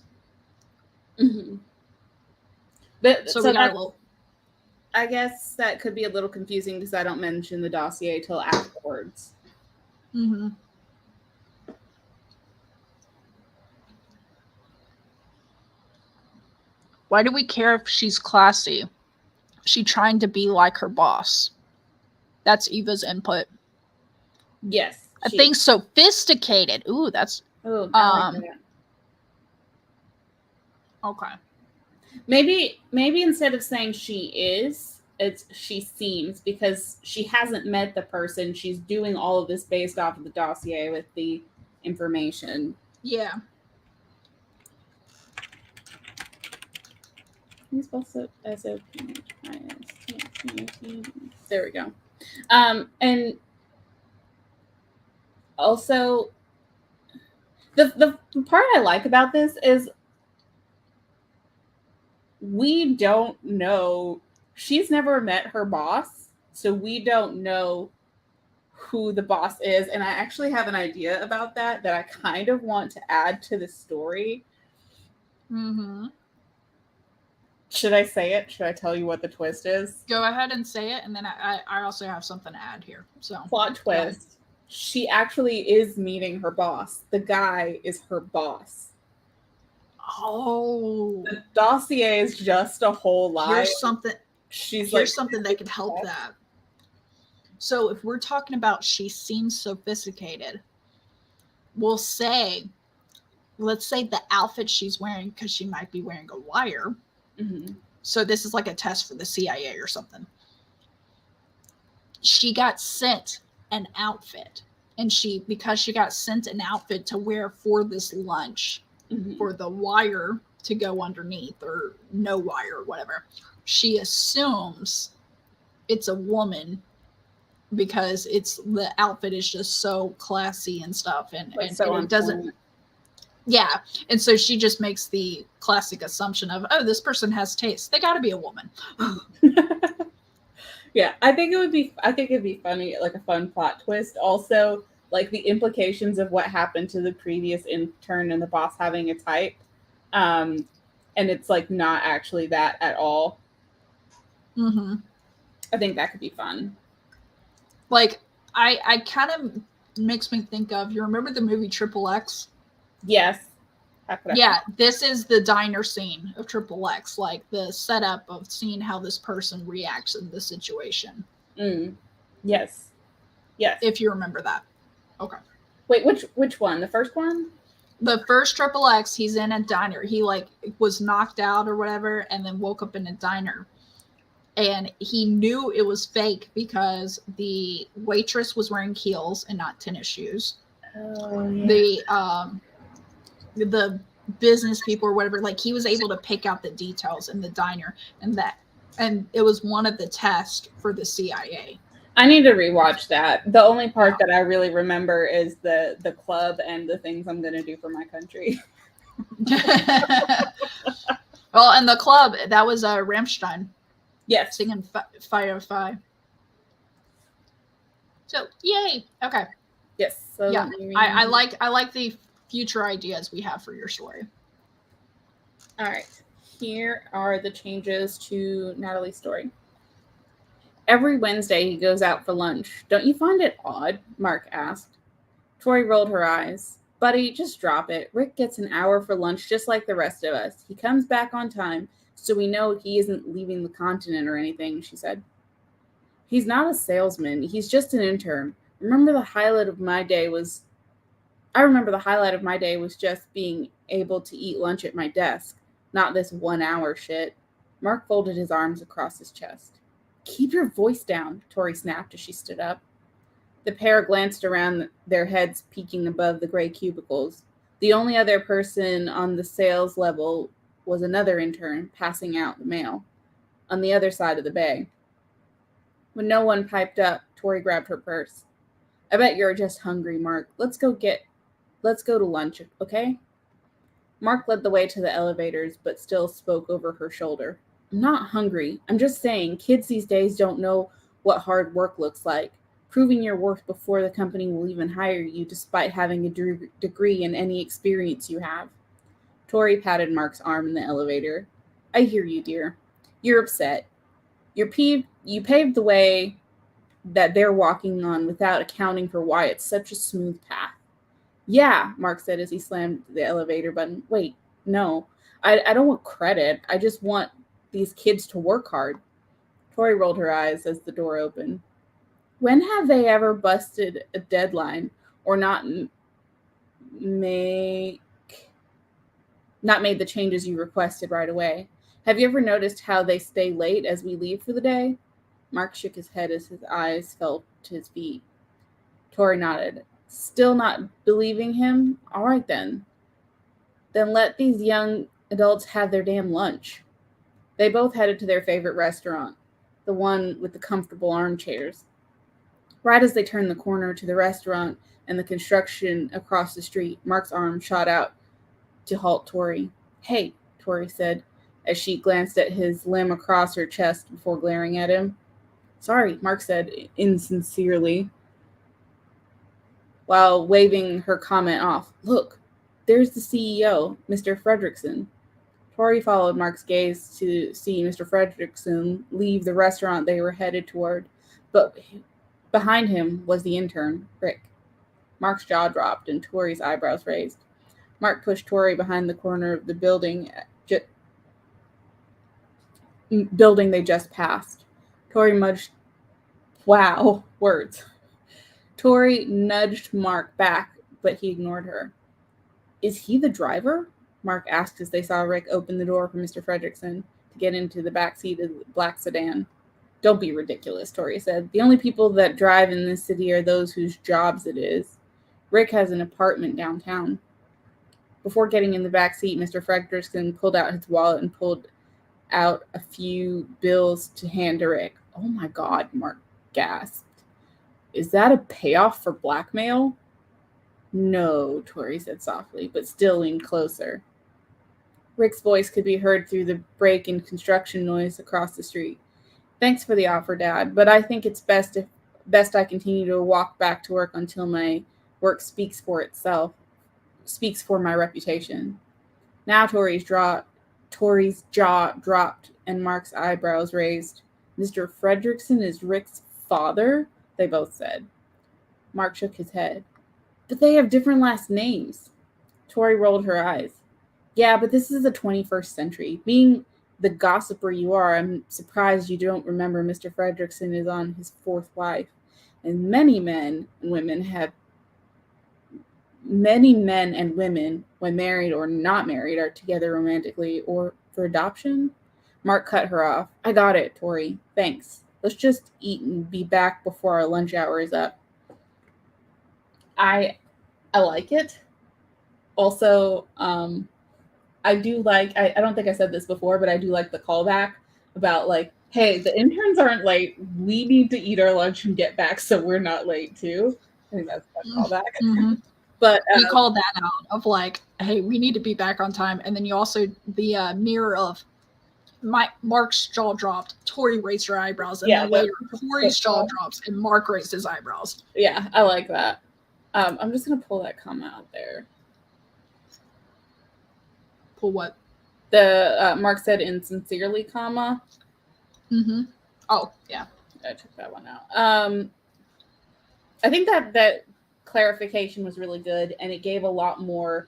Mm-hmm. But so we got a little. I guess that could be a little confusing because I don't mention the dossier till afterwards. Mm-hmm. Why do we care if she's classy? She trying to be like her boss. That's Eva's input. Yes. I think sophisticated. Ooh, that's. Oh, I like that. Okay. Maybe instead of saying she is, it's she seems, because she hasn't met the person. She's doing all of this based off of the dossier with the information. Yeah. He's also there we go. And also the part I like about this is we don't know. She's never met her boss, so we don't know who the boss is. And I actually have an idea about that I kind of want to add to the story. Mm-hmm. Should I say it? Should I tell you what the twist is? Go ahead and say it, and then I also have something to add here. So Plot twist. She actually is meeting her boss. The guy is her boss. Oh. The dossier is just a whole lie. Here's something. Here's something that could help that. So if we're talking about she seems sophisticated, let's say the outfit she's wearing, because she might be wearing a wire. Mm-hmm. So this is like a test for the CIA or something. She got sent an outfit, and because she got sent an outfit to wear for this lunch, for the wire to go underneath, or no wire or whatever, she assumes it's a woman because the outfit is just so classy and stuff, and it doesn't. Yeah, and so she just makes the classic assumption of, oh, this person has taste. They got to be a woman. Yeah, I think it'd be funny, like a fun plot twist. Also, like the implications of what happened to the previous intern and the boss having a type, and it's like not actually that at all. Mm-hmm. I think that could be fun. Like, I kind of makes me think of, you remember the movie Triple X? Yes. Yeah, this is the diner scene of Triple X, like the setup of seeing how this person reacts in the situation. Yes. If you remember that. Okay. Wait, which one? The first one? The first Triple X, he's in a diner. He like was knocked out or whatever, and then woke up in a diner. And he knew it was fake because the waitress was wearing heels and not tennis shoes. Oh, yeah. The business people or whatever, like he was able to pick out the details in the diner, and it was one of the tests for the CIA. I need to rewatch that. The only part that I really remember is the club and the things I'm going to do for my country. Well, and the club, that was Rammstein. Yes. Singing Fire Fire. So, yay. Okay. Yes. So yeah. I like the future ideas we have for your story. All right. Here are the changes to Natalie's story. Every Wednesday he goes out for lunch. Don't you find it odd? Mark asked. Tori rolled her eyes. Buddy, just drop it. Rick gets an hour for lunch just like the rest of us. He comes back on time, so we know he isn't leaving the continent or anything, she said. He's not a salesman. He's just an intern. I remember the highlight of my day was just being able to eat lunch at my desk, not this 1 hour shit. Mark folded his arms across his chest. Keep your voice down, Tori snapped as she stood up. The pair glanced around, their heads peeking above the gray cubicles. The only other person on the sales level was another intern passing out the mail on the other side of the bay. When no one piped up, Tori grabbed her purse. I bet you're just hungry, Mark. Let's go to lunch, okay? Mark led the way to the elevators, but still spoke over her shoulder. I'm not hungry. I'm just saying, kids these days don't know what hard work looks like. Proving your worth before the company will even hire you, despite having a degree in any experience you have. Tori patted Mark's arm in the elevator. I hear you, dear. You're upset. You paved the way that they're walking on without accounting for why it's such a smooth path. Yeah, Mark said as he slammed the elevator button. Wait, no. I don't want credit. I just want these kids to work hard. Tori rolled her eyes as the door opened. When have they ever busted a deadline or not made the changes you requested right away? Have you ever noticed how they stay late as we leave for the day? Mark shook his head as his eyes fell to his feet. Tori nodded. Still not believing him? All right, then. Then let these young adults have their damn lunch. They both headed to their favorite restaurant, the one with the comfortable armchairs. Right as they turned the corner to the restaurant and the construction across the street, Mark's arm shot out to halt Tori. Hey, Tori said, as she glanced at his limb across her chest before glaring at him. Sorry, Mark said insincerely, while waving her comment off. Look, there's the CEO, Mr. Fredrickson. Tori followed Mark's gaze to see Mr. Fredrickson leave the restaurant they were headed toward, but behind him was the intern, Rick. Mark's jaw dropped and Tori's eyebrows raised. Mark pushed Tori behind the corner of the building they just passed. Tori nudged. Wow, words. Tori nudged Mark back, but he ignored her. Is he the driver? Mark asked as they saw Rick open the door for Mr. Fredrickson to get into the back seat of the black sedan. Don't be ridiculous, Tori said. The only people that drive in this city are those whose jobs it is. Rick has an apartment downtown. Before getting in the back seat, Mr. Fredrickson pulled out his wallet and pulled out a few bills to hand to Rick. Oh my God, Mark gasped. Is that a payoff for blackmail? No, Tori said softly, but still leaned closer. Rick's voice could be heard through the break in construction noise across the street. Thanks for the offer, Dad, but I think it's best I continue to walk back to work until my work speaks for itself, speaks for my reputation. Now Tori's jaw dropped and Mark's eyebrows raised. Mr. Fredrickson is Rick's father? They both said. Mark shook his head. But they have different last names. Tori rolled her eyes. Yeah, but this is the 21st century. Being the gossiper you are, I'm surprised you don't remember Mr. Fredrickson is on his fourth wife. And many men and women, when married or not married, are together romantically or for adoption. Mark cut her off. I got it, Tori. Thanks. Let's just eat and be back before our lunch hour is up. I like it. Also, I do like, I don't think I said this before, but I do like the callback about like, hey, the interns aren't late. We need to eat our lunch and get back so we're not late too. I think that's a callback. Mm-hmm. But you called that out of like, hey, we need to be back on time. And then you also, the mirror of Mark's jaw dropped, Tori raised her eyebrows, and then later Tori's jaw drops and Mark raised his eyebrows. Yeah, I like that. I'm just going to pull that comma out there. Pull what? The Mark said insincerely, comma. Mm-hmm. Oh, yeah. I took that one out. I think that clarification was really good, and it gave a lot more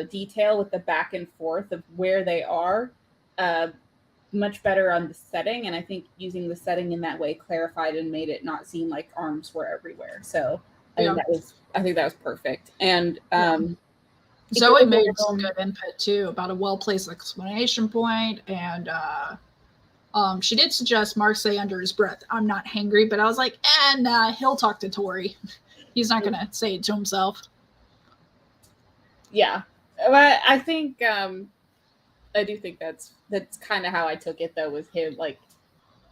detail with the back and forth of where they are. Much better on the setting, and I think using the setting in that way clarified and made it not seem like arms were everywhere. So I think that was perfect. And Zoe made some good input too about a well-placed explanation point, and she did suggest Mark say under his breath, "I'm not hangry," but I was like, nah, he'll talk to Tori. He's not gonna say it to himself. Yeah, but I think I do think that's kind of how I took it though, was him like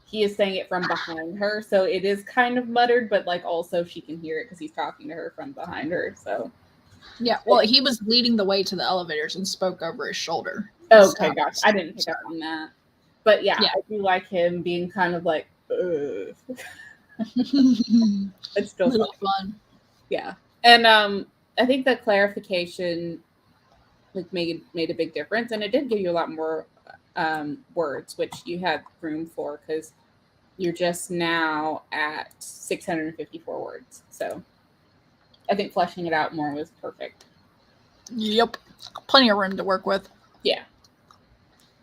he is saying it from behind her, so it is kind of muttered, but like also she can hear it because he's talking to her from behind her. So yeah, well, he was leading the way to the elevators and spoke over his shoulder. Okay, gosh, I didn't pick up on that, but yeah, I do like him being kind of like, ugh. It's still fun. Yeah, and I think the clarification like made a big difference, and it did give you a lot more words, which you had room for because you're just now at 654 words. So I think fleshing it out more was perfect. Yep, plenty of room to work with. Yeah.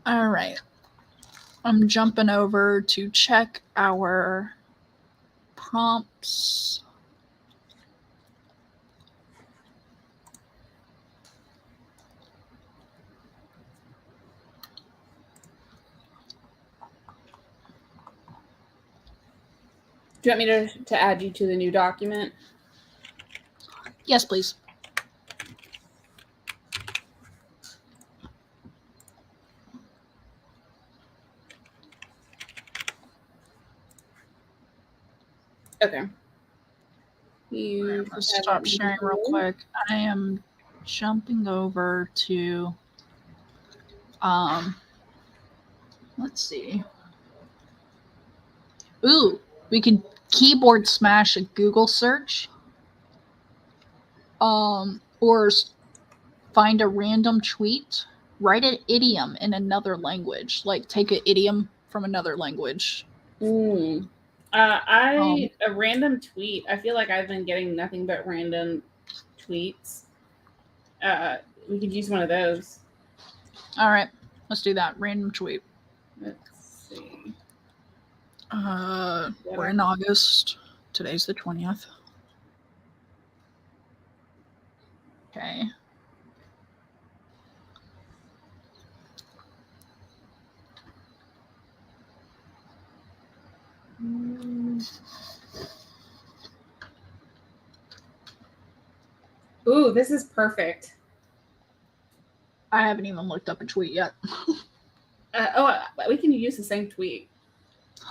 All right, I'm jumping over to check our prompts. Do you want me to add you to the new document? Yes, please. Okay. Let's stop sharing real quick. I am jumping over to let's see. Ooh, we could keyboard smash a Google search. Or find a random tweet write an idiom in another language. Like take an idiom from another language. A random tweet. I feel like I've been getting nothing but random tweets. We could use one of those. All right, let's do that. Random tweet. Let's see. We're in August. Today's the 20th. Okay. Ooh, this is perfect. I haven't even looked up a tweet yet. We can use the same tweet.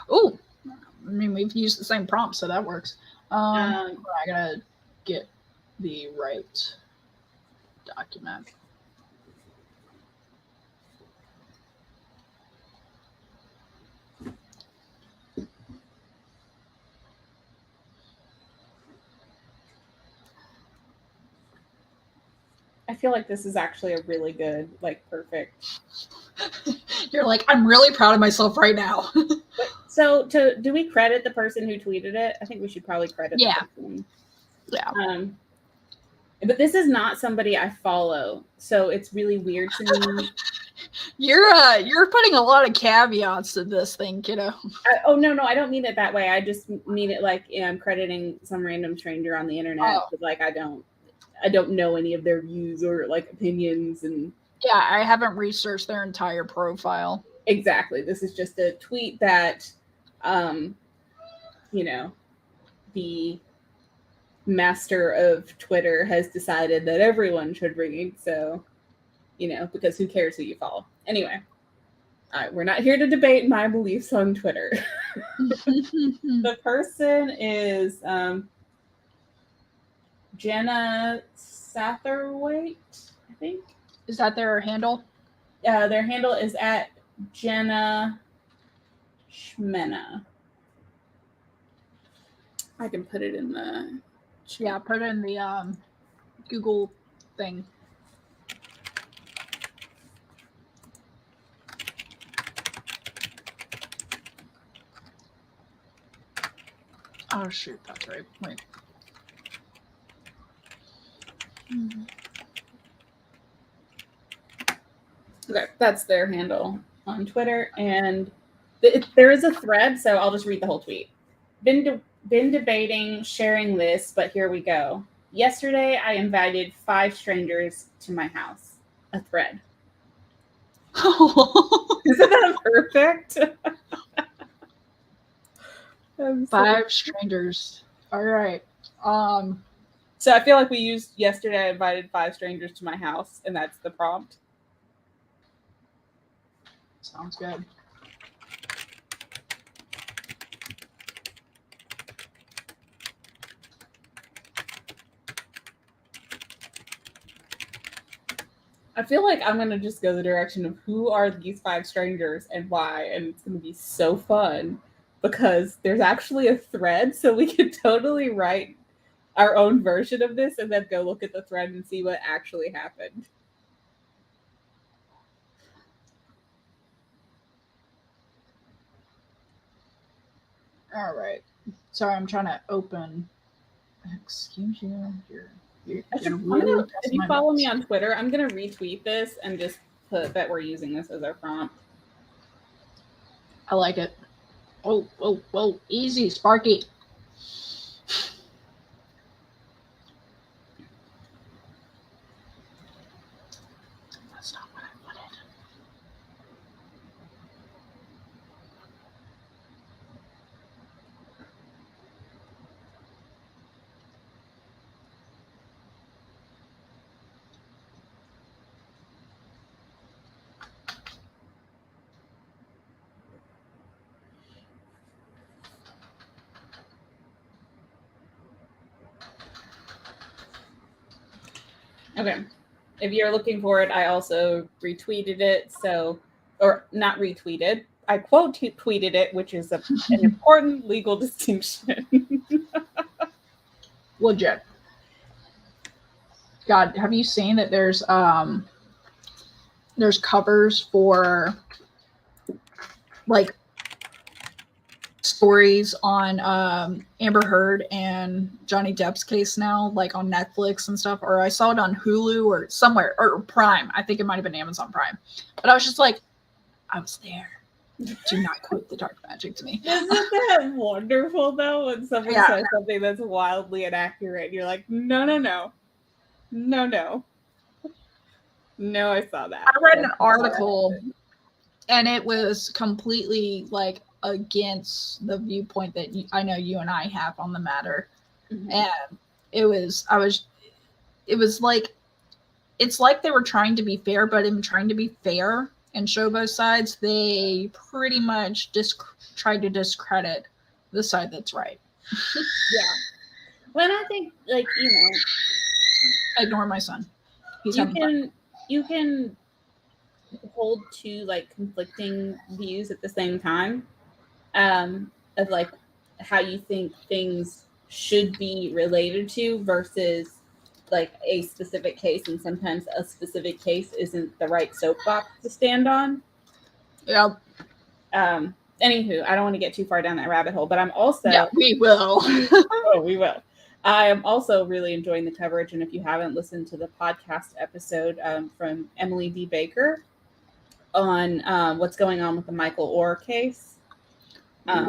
Oh, I mean, we've used the same prompt, so that works. I gotta get the right document. I feel like this is actually a really good, like, perfect. You're like, I'm really proud of myself right now. So, do we credit the person who tweeted it? I think we should probably credit the person. Yeah. But this is not somebody I follow, so it's really weird to me. You're putting a lot of caveats to this thing, kiddo. No, I don't mean it that way. I just mean it like I'm crediting some random stranger on the internet. But like I don't know any of their views or like opinions and. Yeah, I haven't researched their entire profile. Exactly. This is just a tweet that, the master of Twitter has decided that everyone should read. So, because who cares who you follow? Anyway, we're not here to debate my beliefs on Twitter. The person is Jenna Satterwhite, I think. Is that their handle? Their handle is at Jenna Schmena. I can put it in the chat. Yeah, put it in the Google thing. Oh shoot, that's right. Wait. Okay, that's their handle on Twitter, and there is a thread, so I'll just read the whole tweet. Been debating sharing this, but here we go. Yesterday, I invited 5 strangers to my house. A thread. Isn't that perfect? 5 strangers. All right. So I feel like we used yesterday. I invited 5 strangers to my house, and that's the prompt. Sounds good. I feel like I'm going to just go the direction of who are these 5 strangers and why, and it's going to be so fun because there's actually a thread, so we could totally write our own version of this and then go look at the thread and see what actually happened. All right. Sorry, I'm trying to open. Excuse you. If you follow me on Twitter, I'm going to retweet this and just put that we're using this as our prompt. I like it. Oh, easy, Sparky. That's not what I wanted. Okay. If you're looking for it, I also retweeted it. Or not retweeted. I quote tweeted it, which is an important legal distinction. Legit. God, have you seen that there's there's covers for like stories on Amber Heard and Johnny Depp's case now, like on Netflix and stuff, or I saw it on Hulu or somewhere, or Prime. I think it might have been Amazon Prime. But I was just like, I was there. Do not quote the dark magic to me. Isn't that wonderful though when someone says something that's wildly inaccurate? You're like, no. No, I saw that. I read an article and it was completely like against the viewpoint that I know you and I have on the matter. Mm-hmm. And it was like, it's like they were trying to be fair, but in trying to be fair and show both sides, they pretty much tried to discredit the side that's right. Yeah. Well, I think, like, ignore my son. You can hold two like conflicting views at the same time, of like how you think things should be related to versus like a specific case, and sometimes a specific case isn't the right soapbox to stand on. Yeah. Anywho, I don't want to get too far down that rabbit hole, but I'm also we will. We will. I am also really enjoying the coverage, and if you haven't listened to the podcast episode from Emily D. Baker on what's going on with the Michael Orr case, and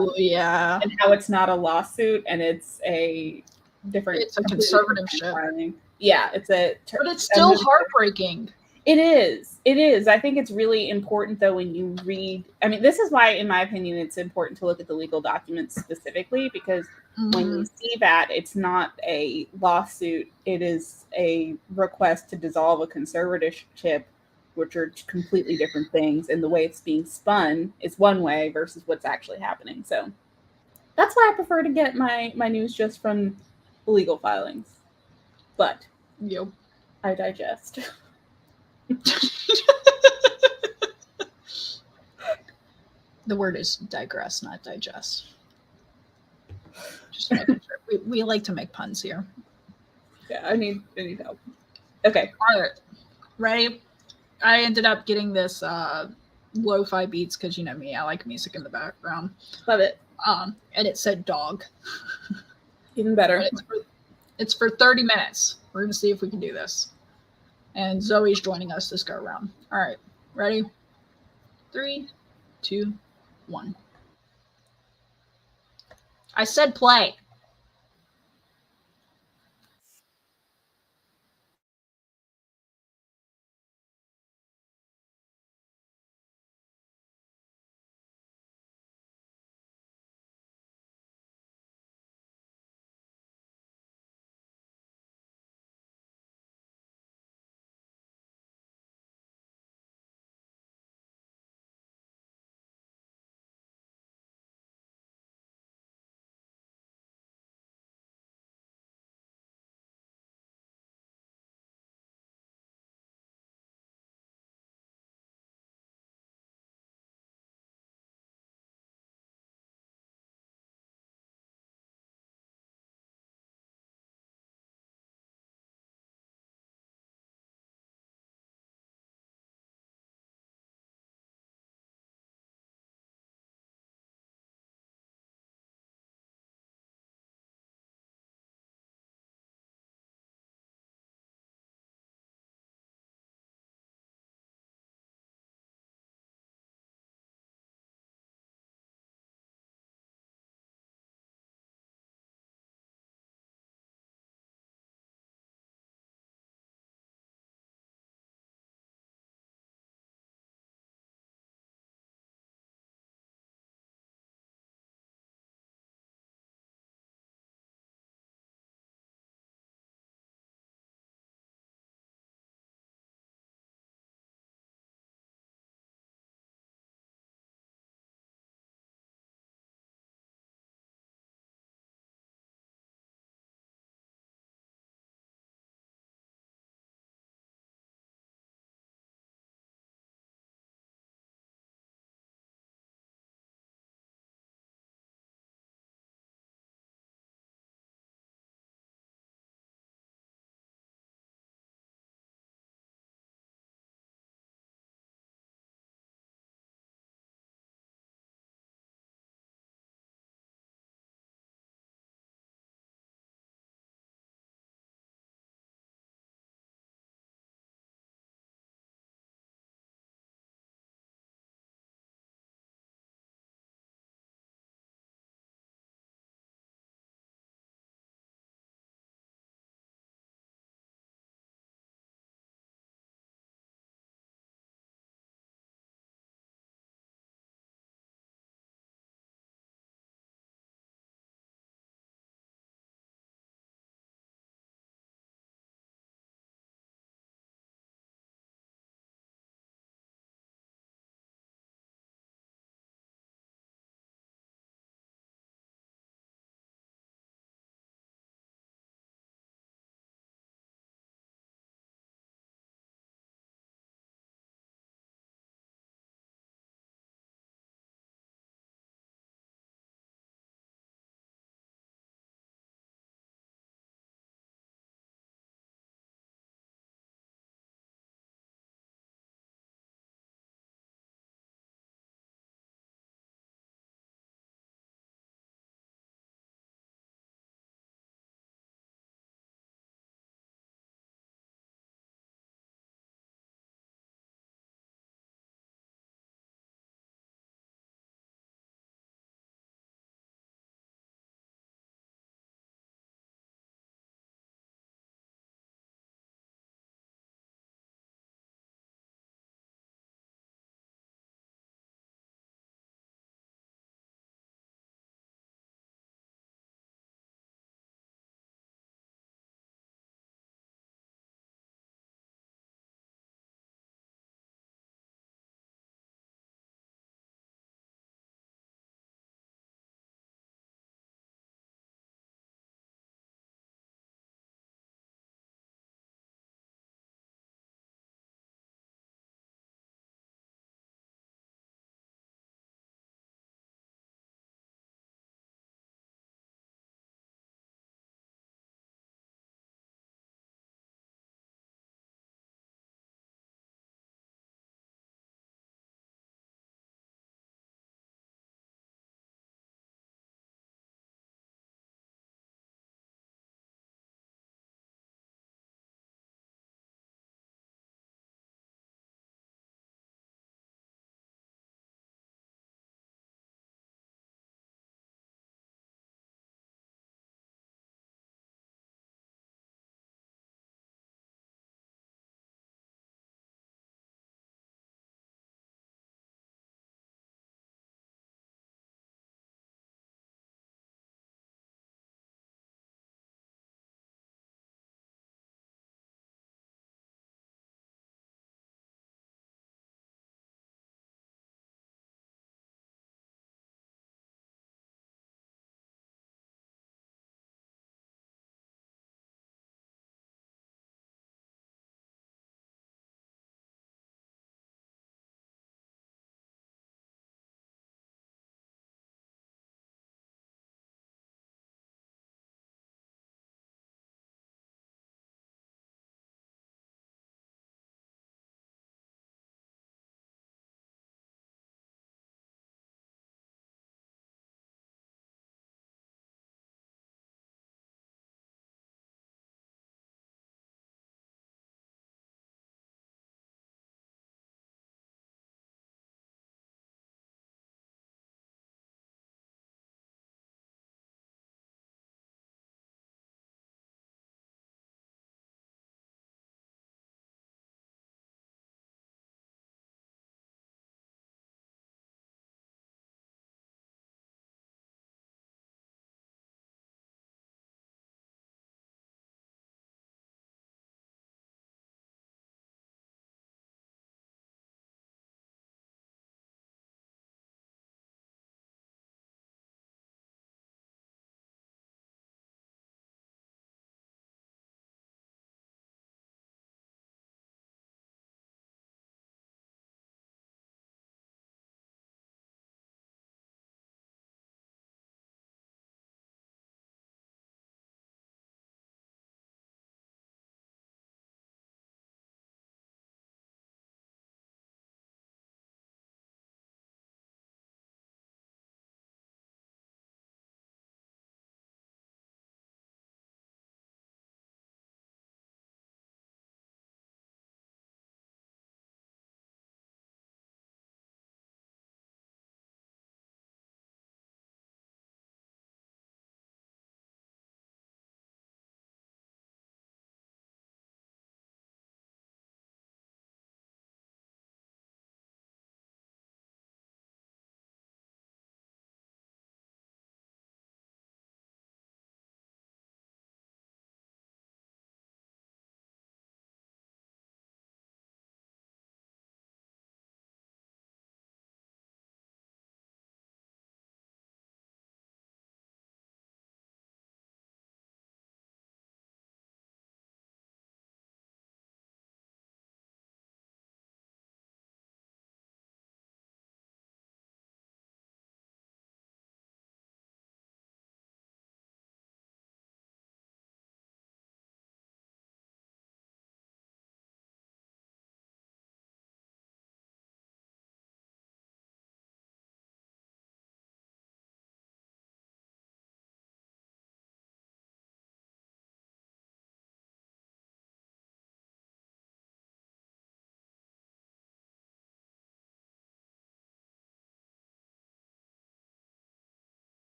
how it's not a lawsuit and it's a different. It's a conservatorship. Yeah, but it's still heartbreaking. It is. I think it's really important, though, when you read. I mean, this is why, in my opinion, it's important to look at the legal documents specifically, because when you see that, it's not a lawsuit. It is a request to dissolve a conservatorship, which are completely different things. And the way it's being spun is one way versus what's actually happening. So that's why I prefer to get my news just from the legal filings. But I digest. The word is digress, not digest. Just making sure. We like to make puns here. Yeah, I need help. Okay. All right. Ready? I ended up getting this lo-fi beats because you know me, I like music in the background. Love it. And it said dog. Even better. It's for 30 minutes. We're gonna see if we can do this. And Zoe's joining us this go around. All right. Ready? 3, 2, 1. I said play.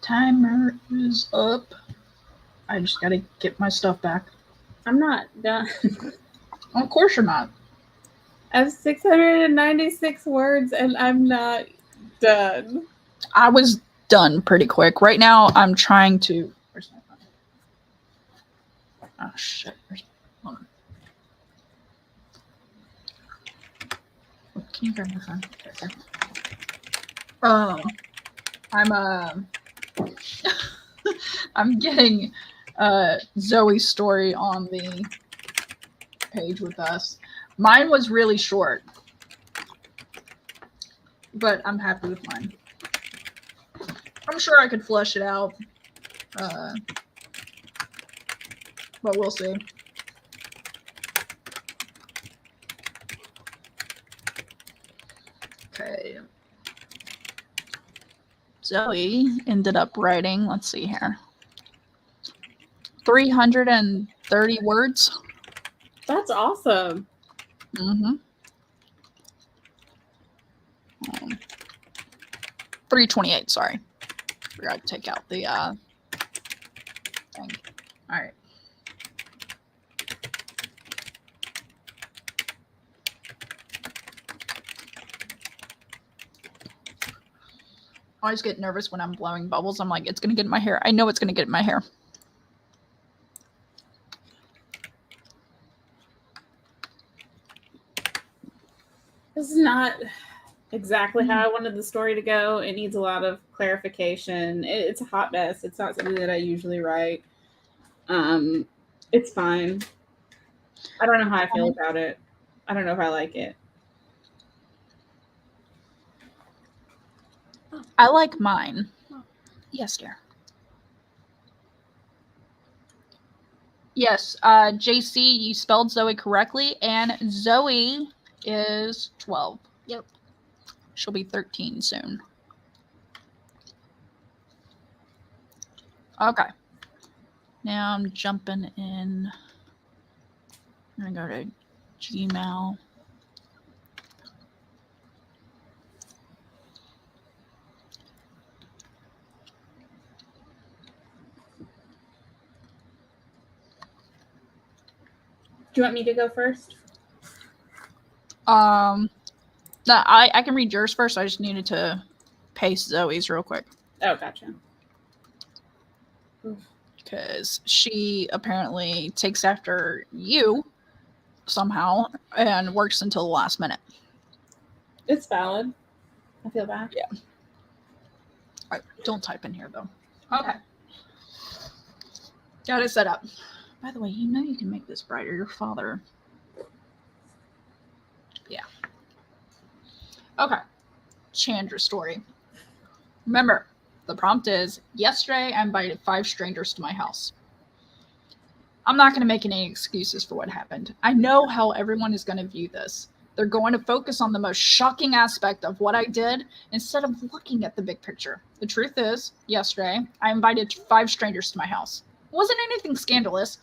Timer is up. I just gotta get my stuff back. I'm not done. Of course you're not. I have 696 words and I'm not done. I was done pretty quick. Right now, I'm trying to. Where's my phone? Oh shit! Hold on. Can you grab my phone? I'm getting Zoe's story on the page with us. Mine was really short, but I'm happy with mine. I'm sure I could flesh it out, but we'll see. Okay. Zoe ended up writing, let's see here, 330 words. That's awesome. Mm-hmm. 328, sorry. Forgot to take out the thing. All right. I always get nervous when I'm blowing bubbles. I'm like, it's going to get in my hair. I know it's going to get in my hair. This is not exactly how I wanted the story to go. It needs a lot of clarification. It's a hot mess. It's not something that I usually write. It's fine. I don't know how I feel about it. I don't know if I like it. I like mine. Yes, dear. Yes, JC, you spelled Zoe correctly, and Zoe is 12. Yep. She'll be 13 soon. Okay. Now I'm jumping in. I'm going to go to Gmail. Do you want me to go first? No, I can read yours first. I just needed to paste Zoe's real quick. Oh, gotcha. Because she apparently takes after you somehow and works until the last minute. It's valid. I feel bad. Yeah. All right, don't type in here, though. Okay. Got it set up. By the way, you know you can make this brighter. Your father. Yeah. Okay. Chandra story. Remember, the prompt is, yesterday I invited 5 strangers to my house. I'm not going to make any excuses for what happened. I know how everyone is going to view this. They're going to focus on the most shocking aspect of what I did instead of looking at the big picture. The truth is, yesterday I invited 5 strangers to my house. It wasn't anything scandalous,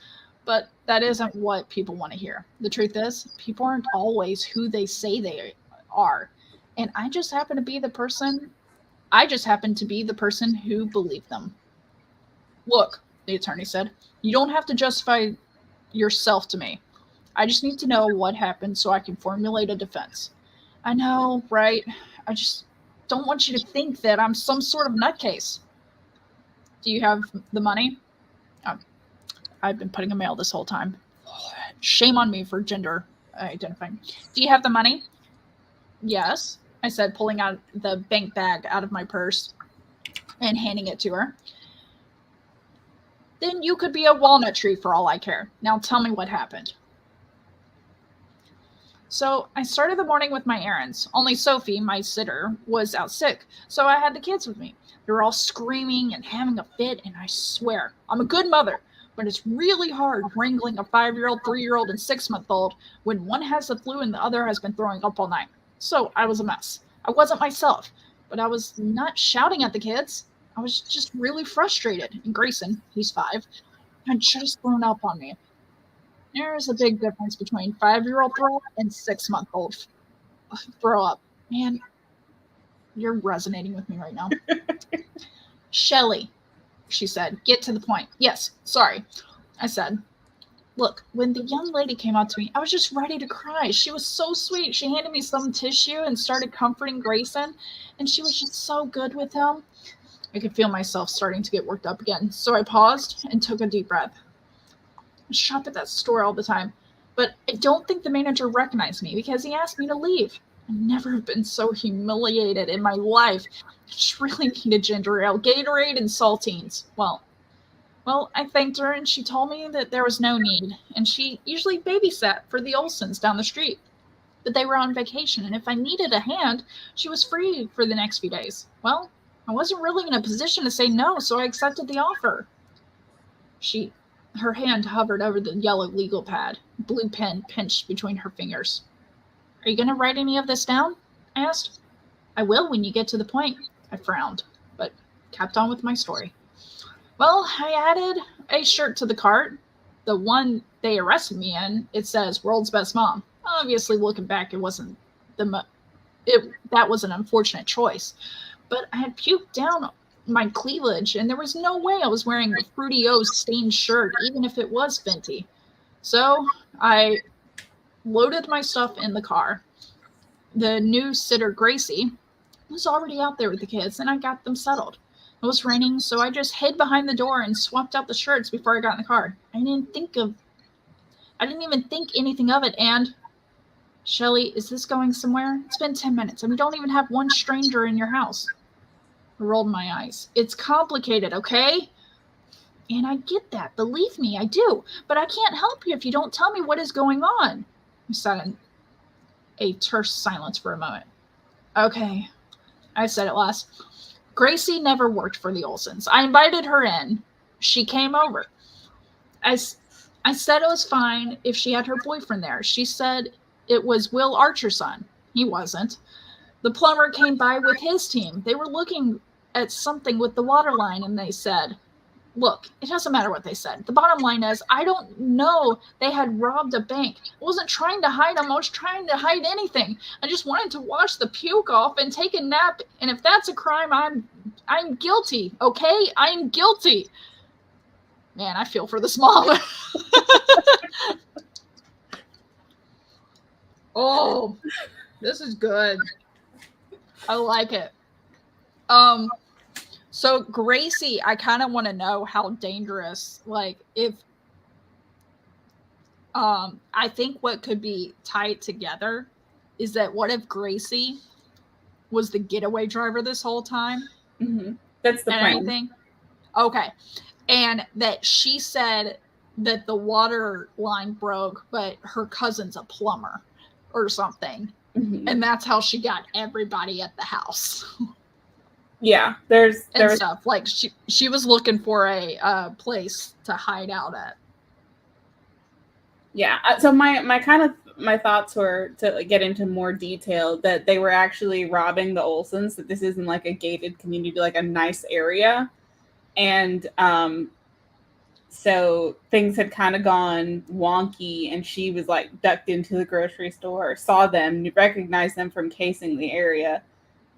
but that isn't what people want to hear. The truth is, people aren't always who they say they are. And I just happen to be the person who believed them. Look, the attorney said, you don't have to justify yourself to me. I just need to know what happened so I can formulate a defense. I know, right? I just don't want you to think that I'm some sort of nutcase. Do you have the money? I've been putting a male this whole time. Shame on me for gender identifying. Do you have the money? Yes, I said, pulling out the bank bag out of my purse and handing it to her. Then you could be a walnut tree for all I care. Now tell me what happened. So I started the morning with my errands. Only Sophie, my sitter, was out sick, so I had the kids with me. They were all screaming and having a fit, and I swear, I'm a good mother, but it's really hard wrangling a 5-year-old, 3-year-old, and 6-month-old when one has the flu and the other has been throwing up all night. So I was a mess. I wasn't myself, but I was not shouting at the kids. I was just really frustrated. And Grayson, he's 5, had just thrown up on me. There's a big difference between 5-year-old throw up and 6-month-old throw up. Man, you're resonating with me right now. Shelley, she said, get to the point. Yes, sorry, I said. Look, when the young lady came up to me, I was just ready to cry. She was so sweet. She handed me some tissue and started comforting Grayson, and she was just so good with him. I could feel myself starting to get worked up again, so I paused and took a deep breath. I shop at that store all the time, but I don't think the manager recognized me because he asked me to leave. I never have been so humiliated in my life. I just really needed ginger ale, Gatorade, and saltines. Well, I thanked her, and she told me that there was no need, and she usually babysat for the Olsons down the street. But they were on vacation, and if I needed a hand, she was free for the next few days. Well, I wasn't really in a position to say no, so I accepted the offer. Her hand hovered over the yellow legal pad, blue pen pinched between her fingers. Are you going to write any of this down? I asked. I will when you get to the point. I frowned, but kept on with my story. Well, I added a shirt to the cart. The one they arrested me in, it says World's Best Mom. Obviously, looking back, it wasn't that was an unfortunate choice. But I had puked down my cleavage, and there was no way I was wearing a Fruity O's stained shirt, even if it was Fenty. So I loaded my stuff in the car. The new sitter, Gracie, was already out there with the kids, and I got them settled. It was raining, so I just hid behind the door and swapped out the shirts before I got in the car. I didn't even think anything of it, and... Shelley, is this going somewhere? It's been 10 minutes, and we don't even have one stranger in your house. I rolled my eyes. It's complicated, okay? And I get that. Believe me, I do. But I can't help you if you don't tell me what is going on. We sat in a terse silence for a moment. Okay, I said at last. Gracie never worked for the Olsons. I invited her in. She came over. I said it was fine if she had her boyfriend there. She said it was Will Archer's son. He wasn't. The plumber came by with his team. They were looking at something with the water line, and they said, look, it doesn't matter what they said. The bottom line is, I don't know they had robbed a bank. I wasn't trying to hide them. I was trying to hide anything. I just wanted to wash the puke off and take a nap, and if that's a crime, I'm guilty, okay? I'm guilty. Man, I feel for this mom. Oh, this is good. I like it. So Gracie, I kind of want to know how dangerous, like, if, I think what could be tied together is that what if Gracie was the getaway driver this whole time? Mm-hmm. That's the plan. Okay. And that she said that the water line broke, but her cousin's a plumber or something. Mm-hmm. And that's how she got everybody at the house. Yeah, there's stuff. Like she was looking for a place to hide out at. Yeah. So my thoughts were to get into more detail that they were actually robbing the Olsons, that this isn't like a gated community, like a nice area. And so things had kind of gone wonky, and she was like ducked into the grocery store, saw them, recognized them from casing the area,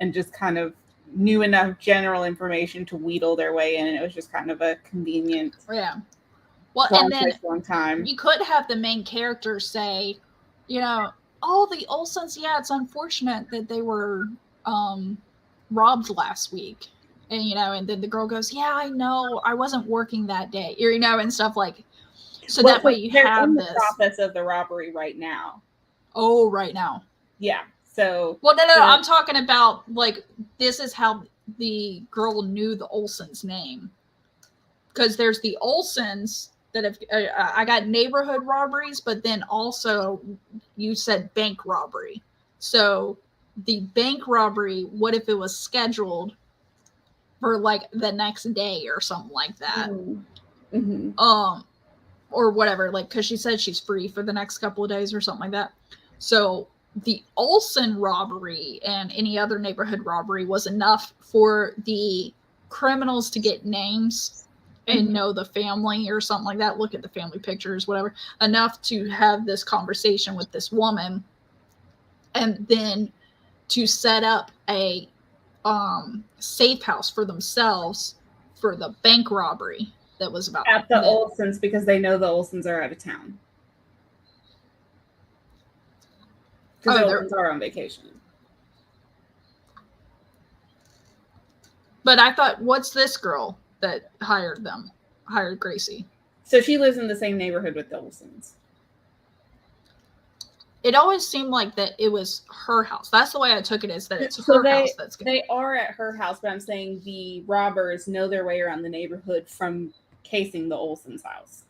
and just kind of knew enough general information to wheedle their way in. And it was just kind of a convenient. Yeah. Well, and then time. You could have the main character say, you know, oh, the Olsons, yeah, it's unfortunate that they were robbed last week. And, you know, and then the girl goes, yeah, I know, I wasn't working that day, you know, and stuff like, so well, that way you have in the process of the robbery right now. Oh, right now. Yeah. So. Well, no, I'm talking about, like, this is how the girl knew the Olsons' name. Because there's the Olsons that have, I got neighborhood robberies, but then also you said bank robbery. So the bank robbery, what if it was scheduled for like the next day or something like that? Mm-hmm. Or whatever, like, because she said she's free for the next couple of days or something like that. So the Olsen robbery and any other neighborhood robbery was enough for the criminals to get names and know the family or something like that, look at the family pictures, whatever, enough to have this conversation with this woman, and then to set up a safe house for themselves for the bank robbery that was about at the Olsons because they know the Olsons are out of town. Because the Olsons are on vacation. But I thought, what's this girl that hired Gracie? So she lives in the same neighborhood with the Olsons. It always seemed like that it was her house. That's the way I took it, is that it's her house that's good. They are at her house, but I'm saying the robbers know their way around the neighborhood from casing the Olsons' house.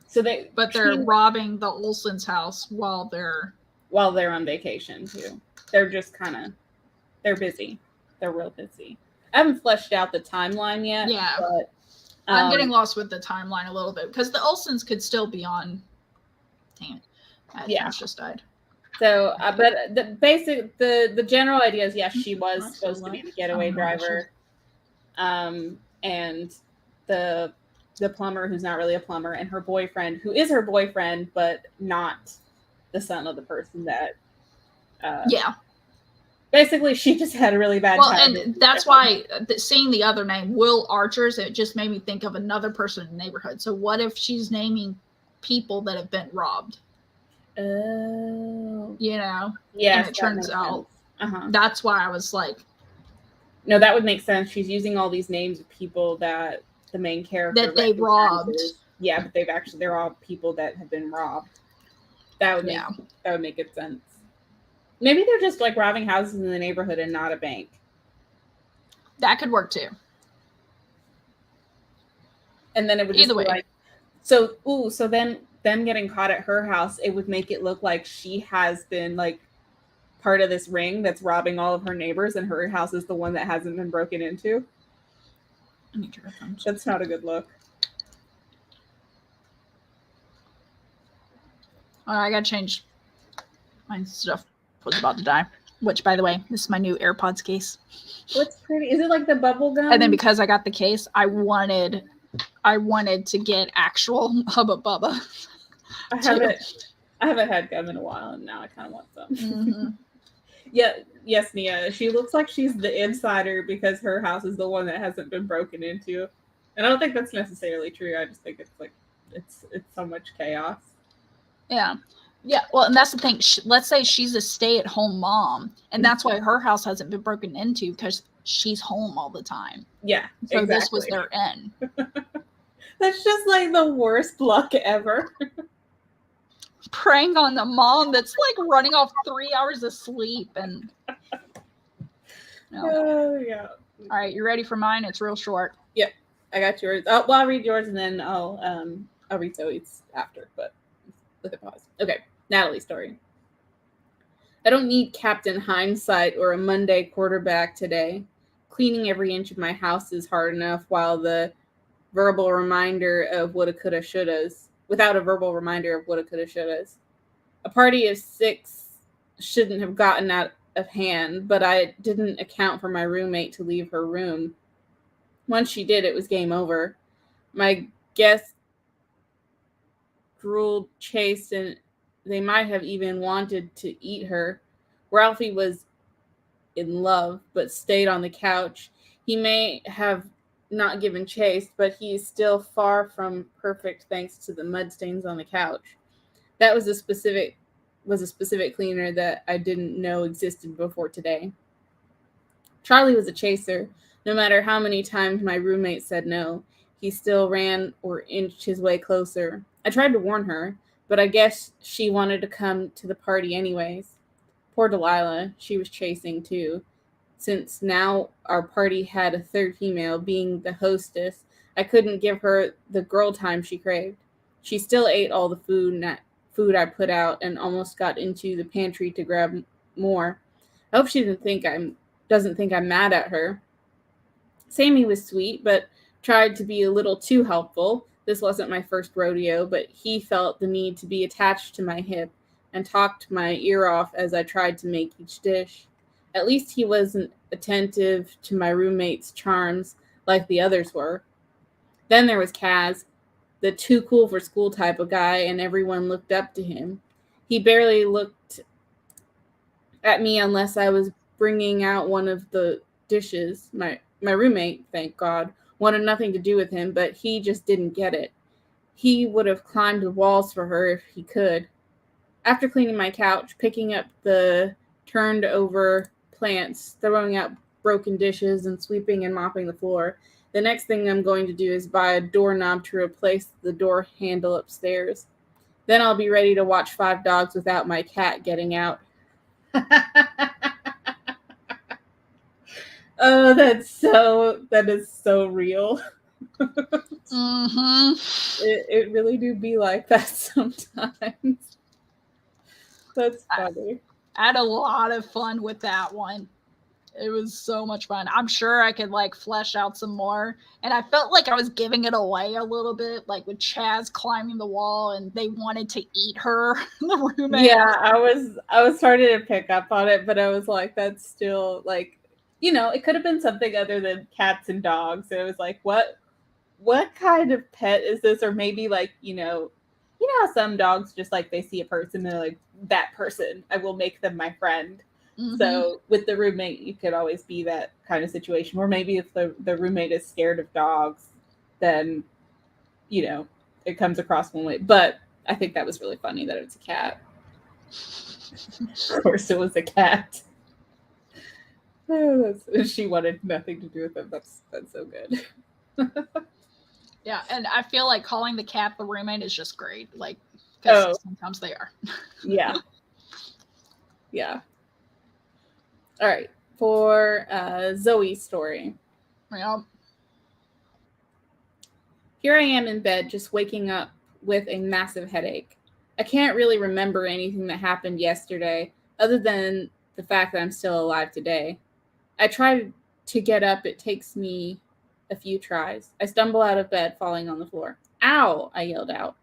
So they're robbing the Olsons' house while they're on vacation too. They're just they're busy. They're real busy. I haven't fleshed out the timeline yet. Yeah. But I'm getting lost with the timeline a little bit because the Olsons could still be on. Dang it. Josh just died. So, but the general idea is, yes, she was supposed to be the getaway driver. And the plumber, who's not really a plumber, and her boyfriend, who is her boyfriend, but not the son of the person that. Basically, she just had a really bad time. Well, and that's why seeing the other name, Will Archers, it just made me think of another person in the neighborhood. So what if she's naming people that have been robbed? Oh. Yeah. And it turns out that's why I was like. No, that would make sense. She's using all these names of people that the main character that they robbed. Yeah, but they're all people that have been robbed. That would make good sense. Maybe they're just like robbing houses in the neighborhood and not a bank. That could work too. And then it would just be like, so then them getting caught at her house, it would make it look like she has been like part of this ring that's robbing all of her neighbors, and her house is the one that hasn't been broken into. I need your headphones. That's not a good look. I gotta change my stuff. Was about to die, which, by the way, this is my new AirPods case. What's pretty? Is it like the bubble gum? And then because I got the case, I wanted to get actual Hubba Bubba. I haven't had gum in a while, and now I kind of want some. Mm-hmm. Yes, Nia. She looks like she's the insider because her house is the one that hasn't been broken into, and I don't think that's necessarily true. I just think it's like it's so much chaos. Yeah. Yeah, well, and that's the thing. Let's say she's a stay-at-home mom, and that's why her house hasn't been broken into because she's home all the time. Yeah, so exactly. This was their end. That's just like the worst luck ever. Preying on the mom that's like running off 3 hours of sleep and. Oh yeah. All right, you ready for mine? It's real short. Yep, I got yours. Oh, well, I'll read yours and then I'll read Zoe's after, but. With a pause. Okay, Natalie's story. I don't need Captain Hindsight or a Monday quarterback today. Cleaning every inch of my house is hard enough without a verbal reminder of woulda, coulda, shouldas. A party of 6 shouldn't have gotten out of hand, but I didn't account for my roommate to leave her room. Once she did, it was game over. My guests drooled, chased, and they might have even wanted to eat her. Ralphie was in love, but stayed on the couch. He may have not given chase, but he is still far from perfect thanks to the mud stains on the couch. That was a specific cleaner that I didn't know existed before today. Charlie was a chaser. No matter how many times my roommate said no, he still ran or inched his way closer. I tried to warn her, but I guess she wanted to come to the party anyways. Poor Delilah, she was chasing too. Since now our party had a third female, being the hostess, I couldn't give her the girl time she craved. She still ate all the food I put out and almost got into the pantry to grab more. I hope she doesn't think I'm mad at her. Sammy was sweet, but tried to be a little too helpful. This wasn't my first rodeo, but he felt the need to be attached to my hip and talked my ear off as I tried to make each dish. At least he wasn't attentive to my roommate's charms like the others were. Then there was Kaz, the too cool for school type of guy, and everyone looked up to him. He barely looked at me unless I was bringing out one of the dishes. My roommate, thank God, wanted nothing to do with him, but he just didn't get it. He would have climbed the walls for her if he could. After cleaning my couch, picking up the turned over plants, throwing out broken dishes, and sweeping and mopping the floor, the next thing I'm going to do is buy a doorknob to replace the door handle upstairs. Then I'll be ready to watch 5 dogs without my cat getting out. Oh, that is so real. Mm-hmm. It really do be like that sometimes. That's funny. I had a lot of fun with that one. It was so much fun. I'm sure I could like flesh out some more. And I felt like I was giving it away a little bit, like with Chaz climbing the wall and they wanted to eat her, the roommate. Yeah, I was starting to pick up on it, but I was like, that's still like, it could have been something other than cats and dogs. And it was like, what kind of pet is this? Or maybe like, how some dogs just like they see a person and they're like, that person, I will make them my friend. Mm-hmm. So with the roommate, you could always be that kind of situation where maybe if the roommate is scared of dogs, then, it comes across one way. But I think that was really funny that it's a cat. Of course it was a cat. Oh, she wanted nothing to do with it. That's so good. Yeah, and I feel like calling the cat the roommate is just great. Like, because sometimes they are. Yeah. Yeah. All right. For Zoe's story. Yeah. Here I am in bed, just waking up with a massive headache. I can't really remember anything that happened yesterday, other than the fact that I'm still alive today. I try to get up. It takes me a few tries. I stumble out of bed, falling on the floor. Ow! I yelled out.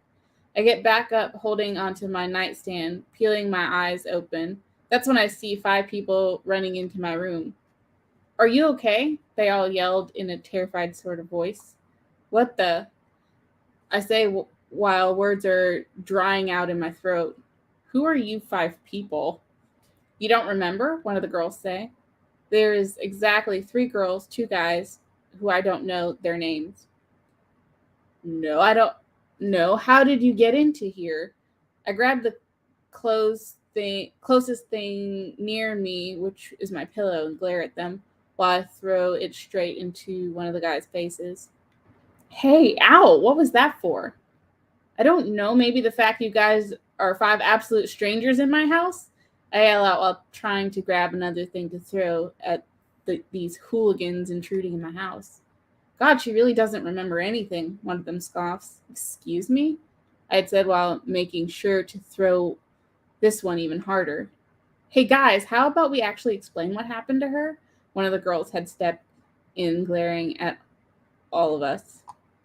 I get back up, holding onto my nightstand, peeling my eyes open. That's when I see 5 people running into my room. Are you okay? They all yelled in a terrified sort of voice. What the? I say while words are drying out in my throat. Who are you 5 people? You don't remember? One of the girls say. There is exactly 3 girls, 2 guys, who I don't know their names. No, I don't know. How did you get into here? I grabbed the closest thing near me, which is my pillow, and glare at them while I throw it straight into one of the guys' faces. Hey, ow, what was that for? I don't know, maybe the fact you guys are 5 absolute strangers in my house? I yell out while trying to grab another thing to throw at these hooligans intruding in my house. God, she really doesn't remember anything, one of them scoffs. Excuse me? I had said while making sure to throw this one even harder. Hey guys, how about we actually explain what happened to her? One of the girls had stepped in, glaring at all of us.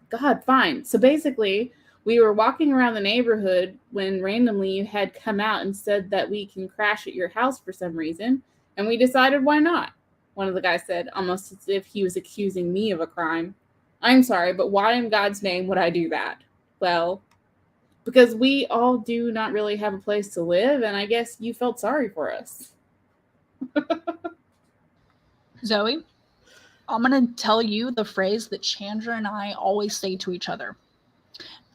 God, fine. So basically, we were walking around the neighborhood when randomly you had come out and said that we can crash at your house for some reason, and we decided why not, one of the guys said, almost as if he was accusing me of a crime. I'm sorry, but why in God's name would I do that? Well, because we all do not really have a place to live, and I guess you felt sorry for us. Zoe, I'm going to tell you the phrase that Chandra and I always say to each other.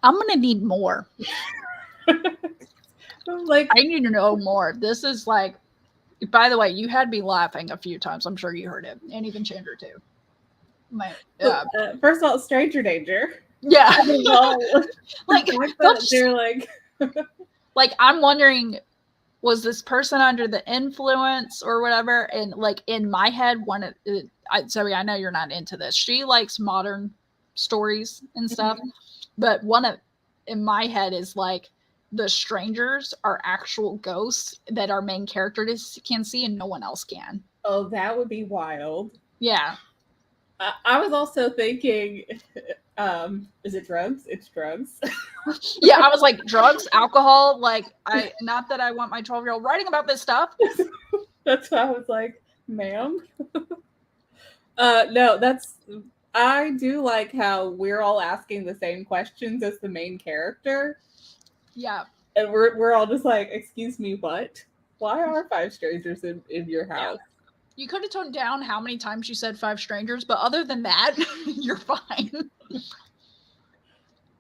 I'm going to need more. I need to know more. This is like, by the way, you had me laughing a few times. I'm sure you heard it. And even Chandra too. First of all, stranger danger. Yeah. Like, they're like... like, I'm wondering, was this person under the influence or whatever? And like in my head, Zoe, I know you're not into this. She likes modern stories and stuff. Mm-hmm. But in my head is like, the strangers are actual ghosts that our main character can see and no one else can. Oh, that would be wild. Yeah. I was also thinking, is it drugs? It's drugs. Yeah, I was like, drugs, alcohol. Like, not that I want my 12-year-old writing about this stuff. That's why I was like, ma'am. No, I do like how we're all asking the same questions as the main character. Yeah. And we're all just like, excuse me, what? Why are 5 strangers in your house? You could have toned down how many times you said 5 strangers, but other than that, you're fine.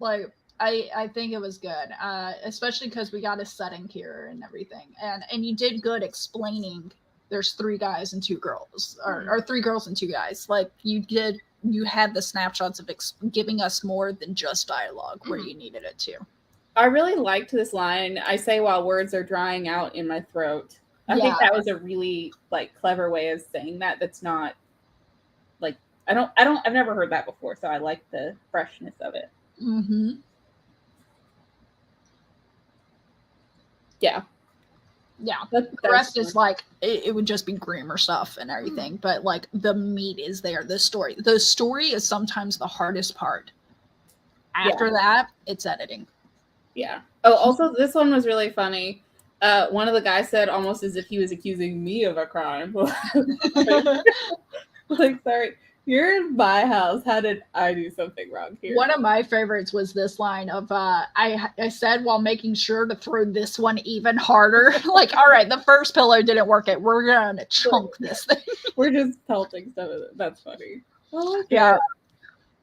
Like, I think it was good, especially because we got a setting here and everything. And you did good explaining there's 3 guys and 2 girls, or 3 girls and 2 guys. Like, you had the snapshots of giving us more than just dialogue where you needed it to. I really liked this line. I say while words are drying out in my throat. I think that was a really like clever way of saying that. That's not like I've never heard that before, so I like the freshness of it. Mm-hmm. Yeah. The rest is like it would just be grammar stuff and everything, but like the meat is there. The story is sometimes the hardest part. After that, it's editing. Yeah. Oh, also this one was really funny. One of the guys said almost as if he was accusing me of a crime. Like, sorry, you're in my house. How did I do something wrong here? One of my favorites was this line of I said while making sure to throw this one even harder. Like, all right, the first pillow didn't work. We're gonna chunk this thing. We're just pelting some of it. That's funny. Oh, yeah.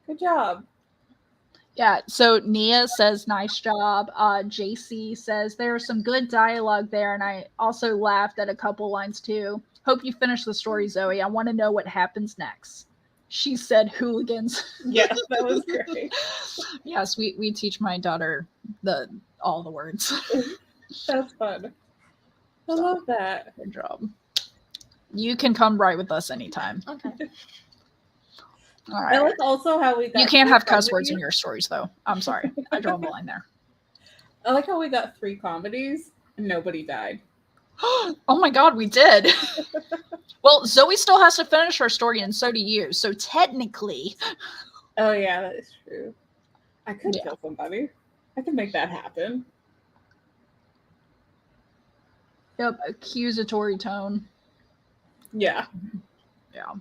Good job. Yeah, so Nia says, nice job. JC says, there's some good dialogue there, and I also laughed at a couple lines too. Hope you finish the story, Zoe. I want to know what happens next. She said hooligans. Yes, that was great. Yes, we teach my daughter all the words. That's fun. I love that. Good job. You can come right with us anytime. Okay. All right. I like also how we got. You can't have cuss words in your stories, though. I'm sorry. I draw the line there. I like how we got 3 comedies and nobody died. Oh my God, we did. Well, Zoe still has to finish her story, and so do you. So technically. Oh, yeah, that is true. I could kill somebody. I could make that happen. Yep, accusatory tone. Yeah. Yeah.